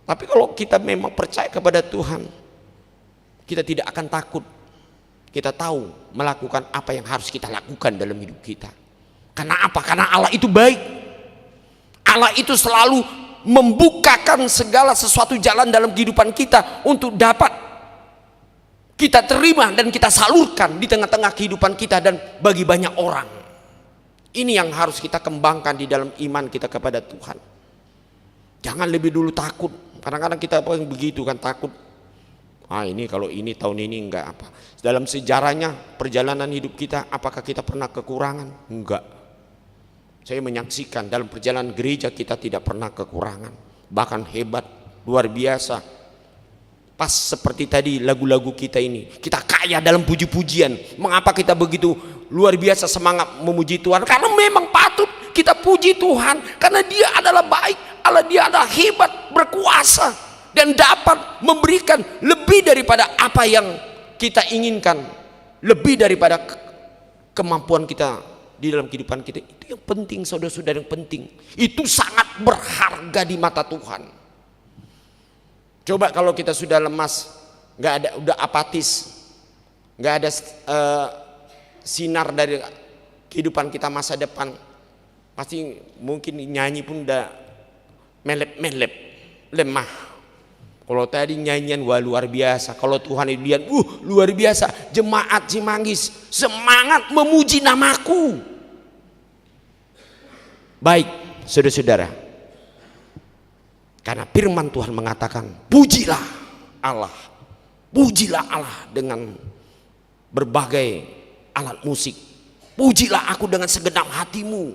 Tapi kalau kita memang percaya kepada Tuhan, kita tidak akan takut. Kita tahu melakukan apa yang harus kita lakukan dalam hidup kita. Karena apa? Karena Allah itu baik. Allah itu selalu membukakan segala sesuatu jalan dalam kehidupan kita untuk dapat kita terima dan kita salurkan di tengah-tengah kehidupan kita dan bagi banyak orang. Ini yang harus kita kembangkan di dalam iman kita kepada Tuhan. Jangan lebih dulu takut. Kadang-kadang kita yang begitu kan, takut. Ini kalau ini tahun ini enggak apa. Dalam sejarahnya perjalanan hidup kita, apakah kita pernah kekurangan? Enggak. Saya menyaksikan dalam perjalanan gereja kita tidak pernah kekurangan. Bahkan hebat, luar biasa. Pas seperti tadi lagu-lagu kita ini, kita kaya dalam puji-pujian. Mengapa kita begitu luar biasa semangat memuji Tuhan? Karena memang patut kita puji Tuhan, karena Dia adalah baik, Allah Dia adalah hebat, berkuasa, dan dapat memberikan lebih daripada apa yang kita inginkan, lebih daripada kemampuan kita di dalam kehidupan kita. Itu yang penting, saudara-saudara, yang penting. Itu sangat berharga di mata Tuhan. Coba kalau kita sudah lemas, nggak ada, udah apatis, nggak ada sinar dari kehidupan kita masa depan, pasti mungkin nyanyi pun udah melep-melep, lemah. Kalau tadi nyanyian wah luar biasa, kalau Tuhan itu lihat, luar biasa, jemaat Cimanggis semangat memuji namaku. Baik, saudara-saudara. Karena firman Tuhan mengatakan, pujilah Allah dengan berbagai alat musik, pujilah aku dengan segenap hatimu.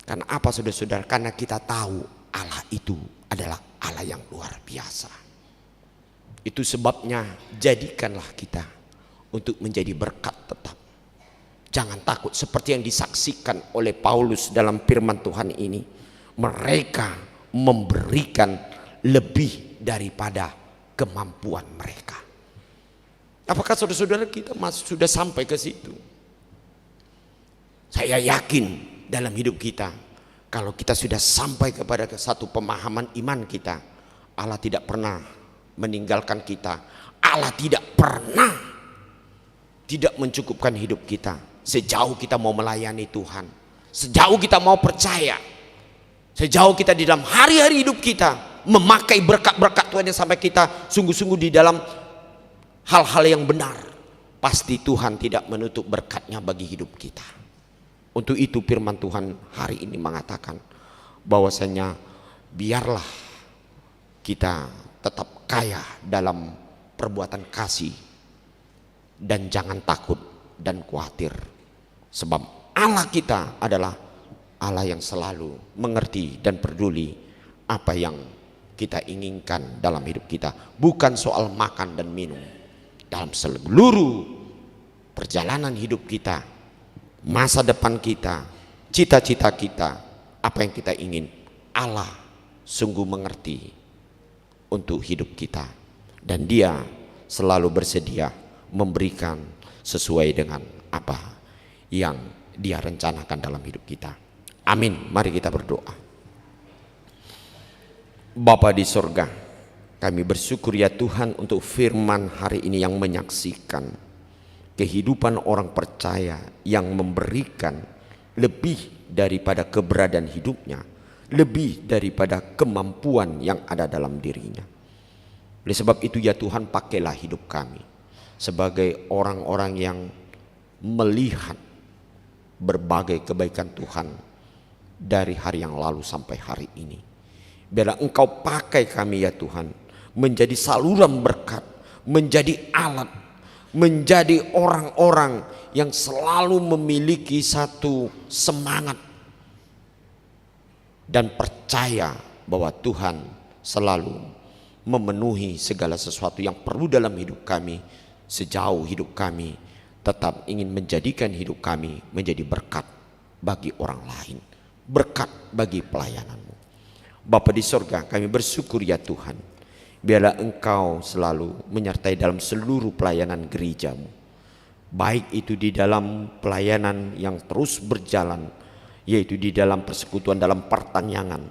Karena apa, saudara-saudara? Karena kita tahu Allah itu adalah Allah yang luar biasa. Itu sebabnya jadikanlah kita untuk menjadi berkat tetap. Jangan takut seperti yang disaksikan oleh Paulus dalam firman Tuhan ini. Mereka memberikan lebih daripada kemampuan mereka. Apakah saudara-saudara kita sudah sampai ke situ? Saya yakin dalam hidup kita, kalau kita sudah sampai kepada satu pemahaman iman kita, Allah tidak pernah meninggalkan kita. Allah tidak pernah tidak mencukupkan hidup kita. Sejauh kita mau melayani Tuhan, sejauh kita mau percaya, sejauh kita di dalam hari-hari hidup kita memakai berkat-berkat Tuhan yang sampai kita sungguh-sungguh di dalam hal-hal yang benar, pasti Tuhan tidak menutup berkatnya bagi hidup kita. Untuk itu firman Tuhan hari ini mengatakan bahwasanya biarlah kita tetap kaya dalam perbuatan kasih dan jangan takut dan khawatir, sebab Allah kita adalah Allah yang selalu mengerti dan peduli apa yang kita inginkan dalam hidup kita. Bukan soal makan dan minum. Dalam seluruh perjalanan hidup kita, masa depan kita, cita-cita kita, apa yang kita ingin, Allah sungguh mengerti untuk hidup kita. Dan Dia selalu bersedia memberikan sesuai dengan apa yang Dia rencanakan dalam hidup kita. Amin. Mari kita berdoa. Bapa di sorga, kami bersyukur ya Tuhan untuk firman hari ini yang menyaksikan kehidupan orang percaya yang memberikan lebih daripada keberadaan hidupnya, lebih daripada kemampuan yang ada dalam dirinya. Oleh sebab itu ya Tuhan, pakailah hidup kami sebagai orang-orang yang melihat berbagai kebaikan Tuhan dari hari yang lalu sampai hari ini. Biarlah Engkau pakai kami ya Tuhan menjadi saluran berkat, menjadi alat, menjadi orang-orang yang selalu memiliki satu semangat dan percaya bahwa Tuhan selalu memenuhi segala sesuatu yang perlu dalam hidup kami, sejauh hidup kami tetap ingin menjadikan hidup kami menjadi berkat bagi orang lain, berkat bagi pelayanan-Mu. Bapa di sorga, kami bersyukur ya Tuhan, biarlah Engkau selalu menyertai dalam seluruh pelayanan gereja-Mu, baik itu di dalam pelayanan yang terus berjalan, yaitu di dalam persekutuan dalam pertanyaan,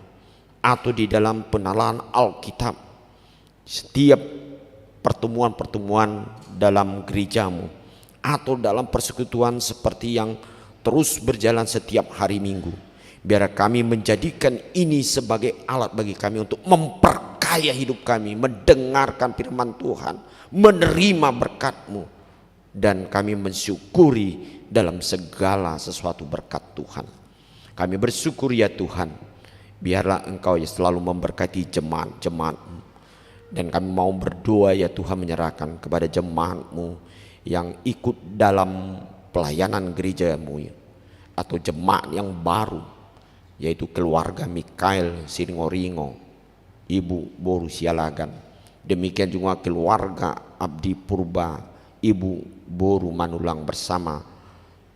atau di dalam penelaan Alkitab, setiap pertemuan-pertemuan dalam gereja-Mu, atau dalam persekutuan seperti yang terus berjalan setiap hari Minggu. Biar kami menjadikan ini sebagai alat bagi kami untuk memperkaya hidup kami, mendengarkan firman Tuhan, menerima berkat-Mu, dan kami mensyukuri dalam segala sesuatu berkat Tuhan. Kami bersyukur ya Tuhan, biarlah Engkau ya selalu memberkati jemaat-jemaat-Mu, dan kami mau berdoa ya Tuhan, menyerahkan kepada jemaat-Mu yang ikut dalam pelayanan gereja-Mu ya, atau jemaat yang baru, yaitu keluarga Mikael Siringoringo, Ibu Boru Sialagan. Demikian juga keluarga Abdi Purba, Ibu Boru Manulang bersama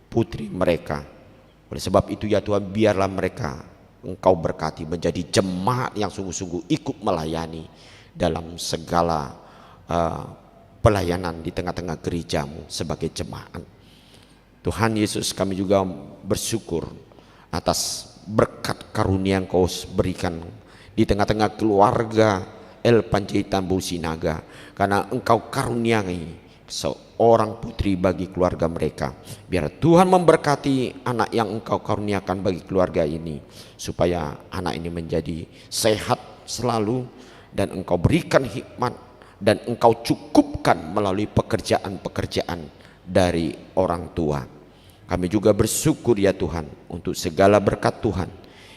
putri mereka. Oleh sebab itu ya Tuhan, biarlah mereka Engkau berkati menjadi jemaat yang sungguh-sungguh ikut melayani dalam segala pelayanan di tengah-tengah gerejamu sebagai jemaat. Tuhan Yesus, kami juga bersyukur atas berkat karunia yang Kau berikan di tengah-tengah keluarga El Panjaitan Businaga, karena Engkau karuniai seorang putri bagi keluarga mereka. Biar Tuhan memberkati anak yang Engkau karuniakan bagi keluarga ini, supaya anak ini menjadi sehat selalu, dan Engkau berikan hikmat, dan Engkau cukupkan melalui pekerjaan-pekerjaan dari orang tua. Kami juga bersyukur ya Tuhan untuk segala berkat Tuhan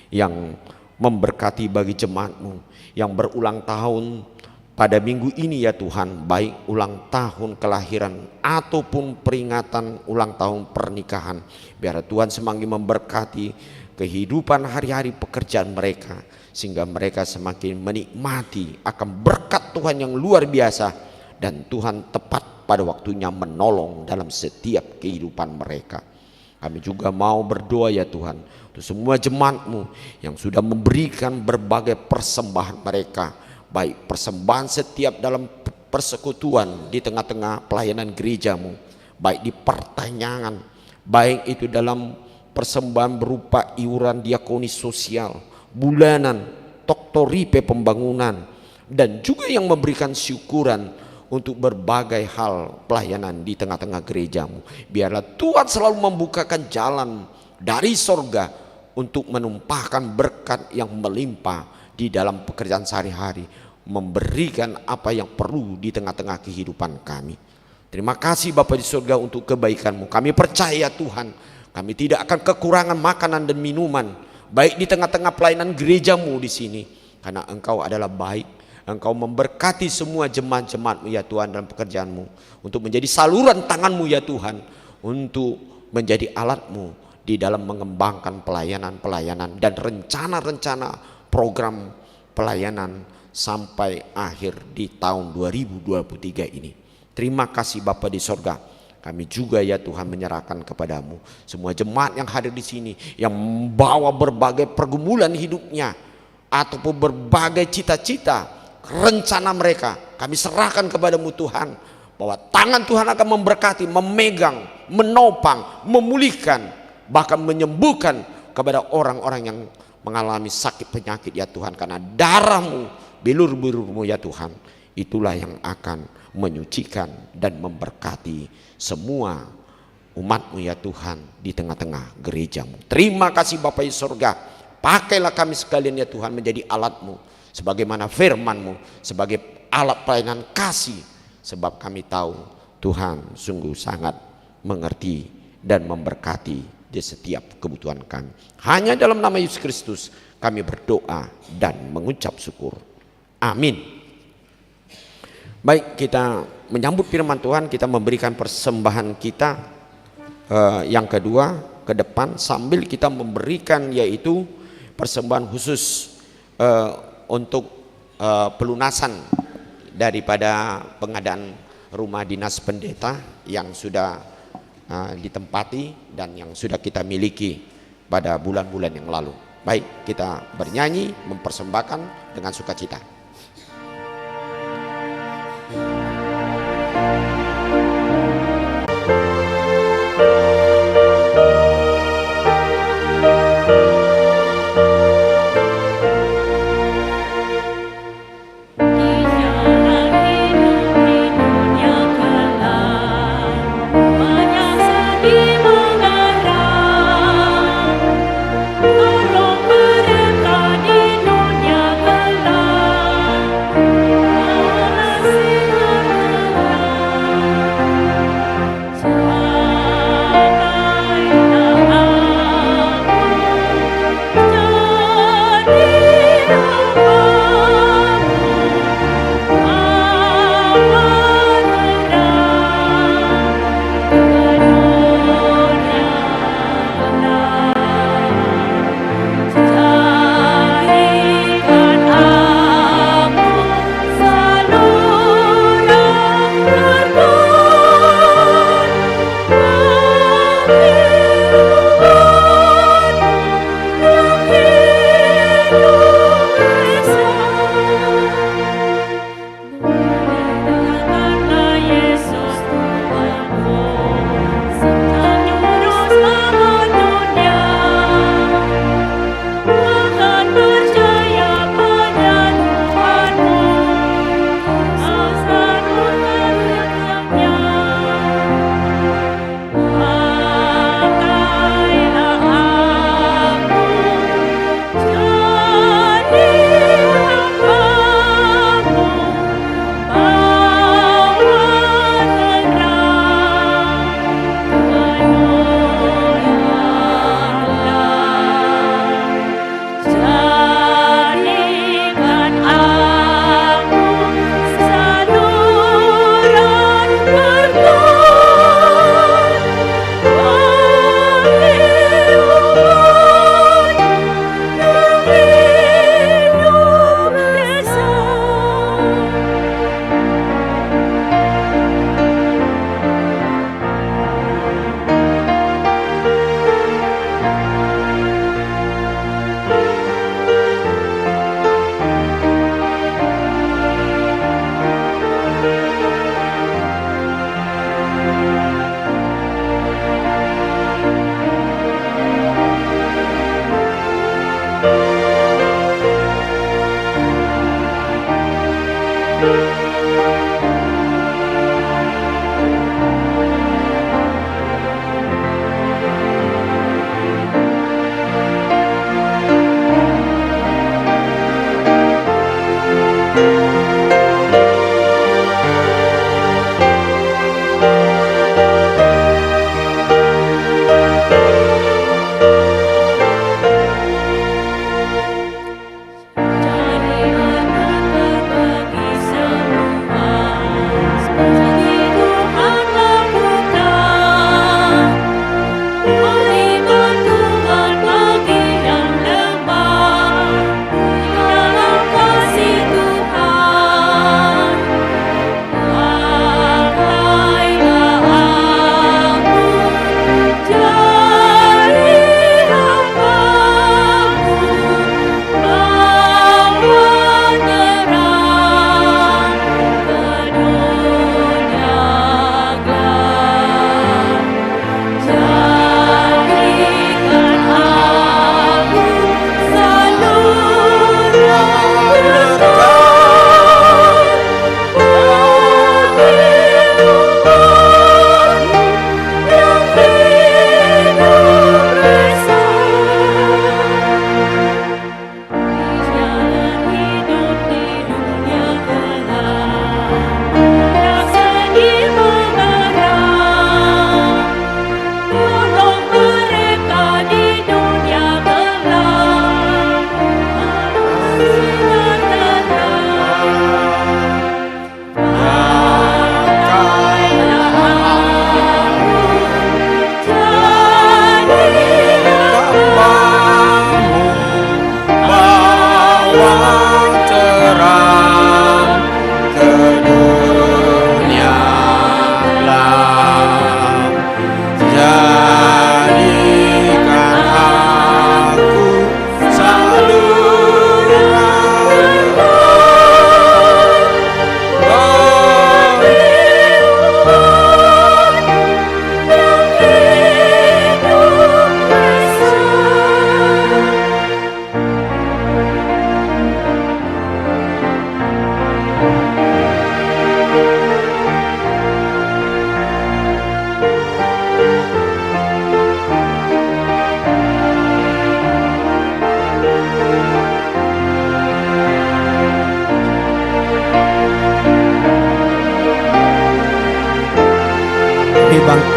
yang memberkati bagi jemaat-Mu yang berulang tahun pada minggu ini ya Tuhan, baik ulang tahun kelahiran ataupun peringatan ulang tahun pernikahan. Biar Tuhan semakin memberkati kehidupan hari-hari pekerjaan mereka, sehingga mereka semakin menikmati akan berkat Tuhan yang luar biasa, dan Tuhan tepat pada waktunya menolong dalam setiap kehidupan mereka. Kami juga mau berdoa ya Tuhan untuk semua jemaat-Mu yang sudah memberikan berbagai persembahan mereka, baik persembahan setiap dalam persekutuan di tengah-tengah pelayanan gereja-Mu, baik di pertanyaan, baik itu dalam persembahan berupa iuran diakonis sosial, bulanan, toktoripe pembangunan, dan juga yang memberikan syukuran untuk berbagai hal pelayanan di tengah-tengah gereja-Mu. Biarlah Tuhan selalu membukakan jalan dari sorga untuk menumpahkan berkat yang melimpah di dalam pekerjaan sehari-hari, memberikan apa yang perlu di tengah-tengah kehidupan kami. Terima kasih Bapa di sorga untuk kebaikan-Mu. Kami percaya Tuhan, kami tidak akan kekurangan makanan dan minuman, baik di tengah-tengah pelayanan gereja-Mu di sini, karena Engkau adalah baik. Engkau memberkati semua jemaat-jemaat-Mu ya Tuhan dalam pekerjaan-Mu, untuk menjadi saluran tangan-Mu ya Tuhan, untuk menjadi alat-Mu di dalam mengembangkan pelayanan-pelayanan dan rencana-rencana program pelayanan sampai akhir di tahun 2023 ini. Terima kasih Bapa di sorga. Kami juga ya Tuhan menyerahkan kepadamu semua jemaat yang hadir di sini, yang membawa berbagai pergumulan hidupnya ataupun berbagai cita-cita, rencana mereka. Kami serahkan kepadamu Tuhan, bahwa tangan Tuhan akan memberkati, memegang, menopang, memulihkan, bahkan menyembuhkan kepada orang-orang yang mengalami sakit penyakit ya Tuhan, karena darah-Mu, bilur-bilur-Mu ya Tuhan, itulah yang akan menyucikan dan memberkati semua umat-Mu ya Tuhan di tengah-tengah gereja-Mu. Terima kasih Bapa di sorga. Pakailah kami sekalian ya Tuhan menjadi alat-Mu, sebagaimana firman-Mu, sebagai alat pelayanan kasih, sebab kami tahu Tuhan sungguh sangat mengerti dan memberkati di setiap kebutuhan kami. Hanya dalam nama Yesus Kristus kami berdoa dan mengucap syukur. Amin. Baik, kita menyambut firman Tuhan, kita memberikan persembahan kita yang kedua ke depan, sambil kita memberikan yaitu persembahan khusus untuk pelunasan daripada pengadaan rumah dinas pendeta yang sudah ditempati dan yang sudah kita miliki pada bulan-bulan yang lalu. Baik, kita bernyanyi mempersembahkan dengan sukacita. Tolong mereka di dunia gelap.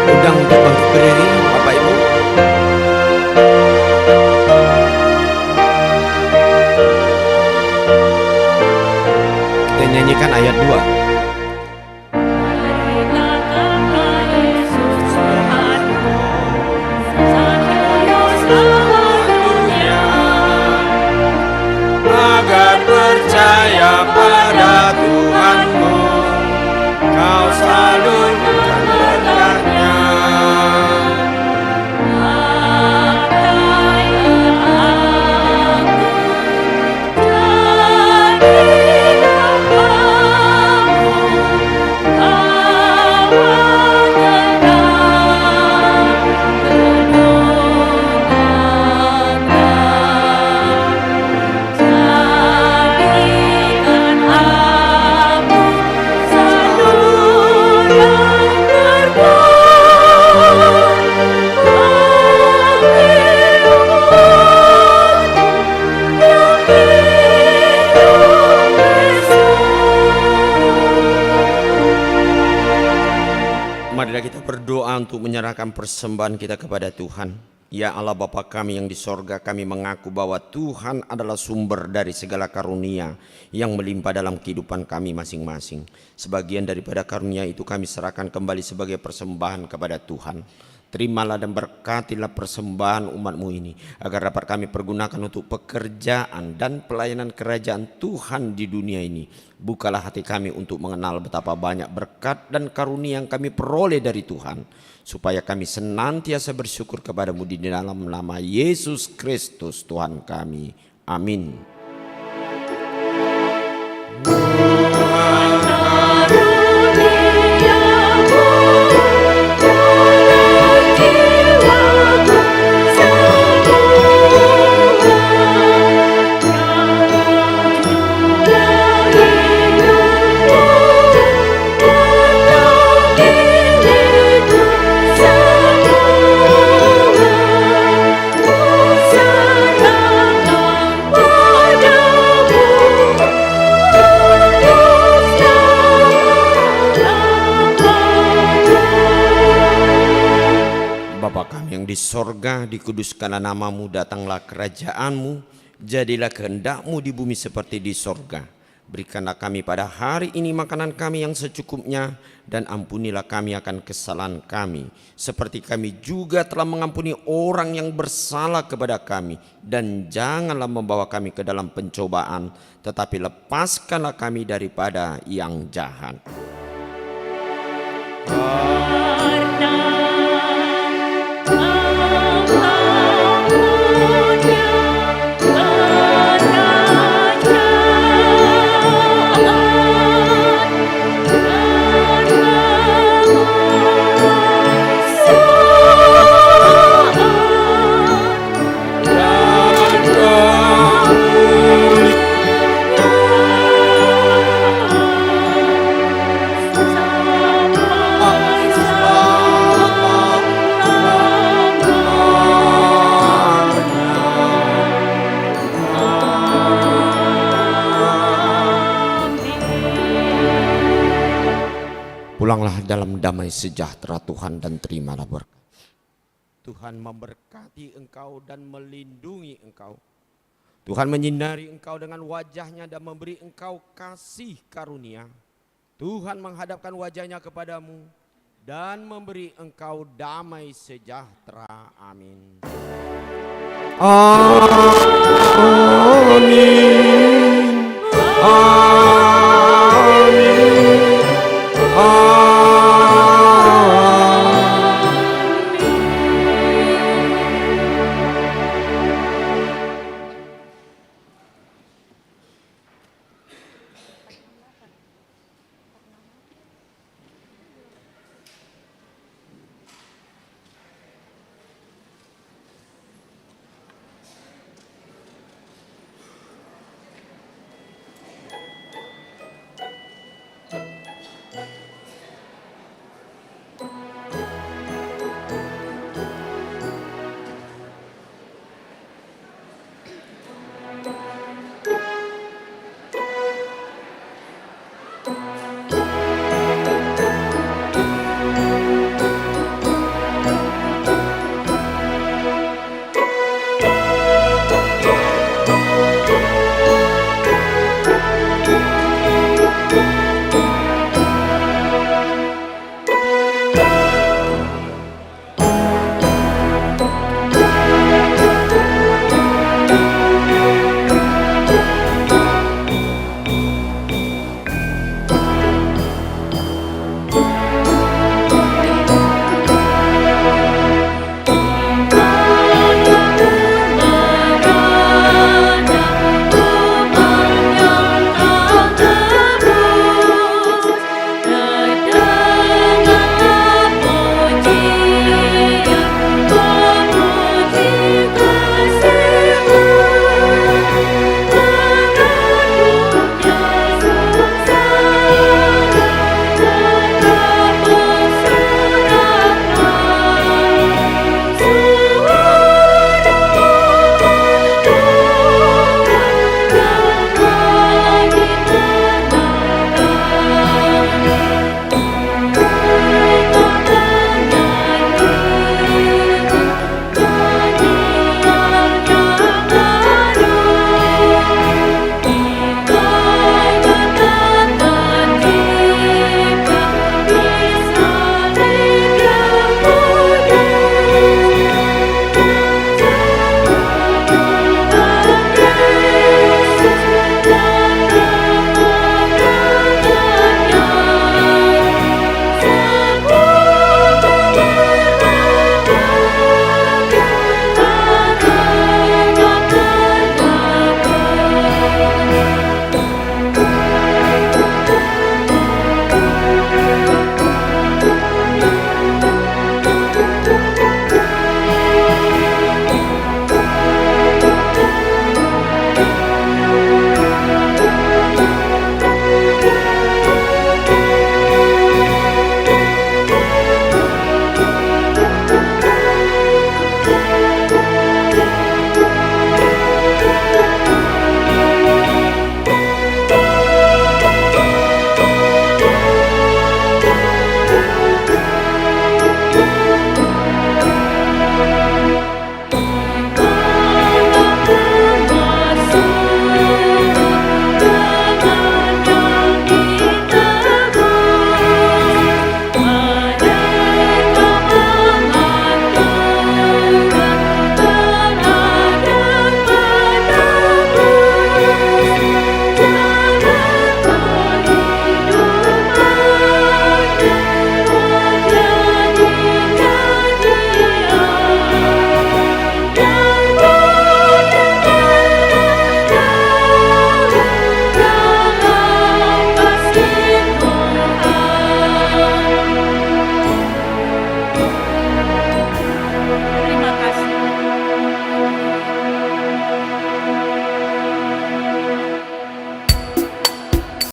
Undang untuk bangkit berdiri, Bapak Ibu. Kita nyanyikan ayat 2. Agar percaya pada Tuhanmu, kau salurkan berkatnya. Marilah kita berdoa untuk menyerahkan persembahan kita kepada Tuhan. Ya Allah Bapa kami yang di sorga, kami mengaku bahwa Tuhan adalah sumber dari segala karunia yang melimpah dalam kehidupan kami masing-masing. Sebagian daripada karunia itu kami serahkan kembali sebagai persembahan kepada Tuhan. Terimalah dan berkatilah persembahan umat-Mu ini, agar dapat kami pergunakan untuk pekerjaan dan pelayanan kerajaan Tuhan di dunia ini. Bukalah hati kami untuk mengenal betapa banyak berkat dan karunia yang kami peroleh dari Tuhan, supaya kami senantiasa bersyukur kepada-Mu di dalam nama Yesus Kristus Tuhan kami. Amin. yang di sorga, dikuduskanlah namamu, datanglah kerajaanmu, jadilah kehendakmu di bumi seperti di sorga. Berikanlah kami pada hari ini makanan kami yang secukupnya, dan ampunilah kami akan kesalahan kami, seperti kami juga telah mengampuni orang yang bersalah kepada kami. Dan janganlah membawa kami ke dalam pencobaan, tetapi lepaskanlah kami daripada yang jahat. Pulanglah dalam damai sejahtera Tuhan dan terimalah berkat. Tuhan memberkati engkau dan melindungi engkau. Tuhan menyinari engkau dengan wajahnya dan memberi engkau kasih karunia. Tuhan menghadapkan wajahnya kepadamu dan memberi engkau damai sejahtera. Amin. Amin.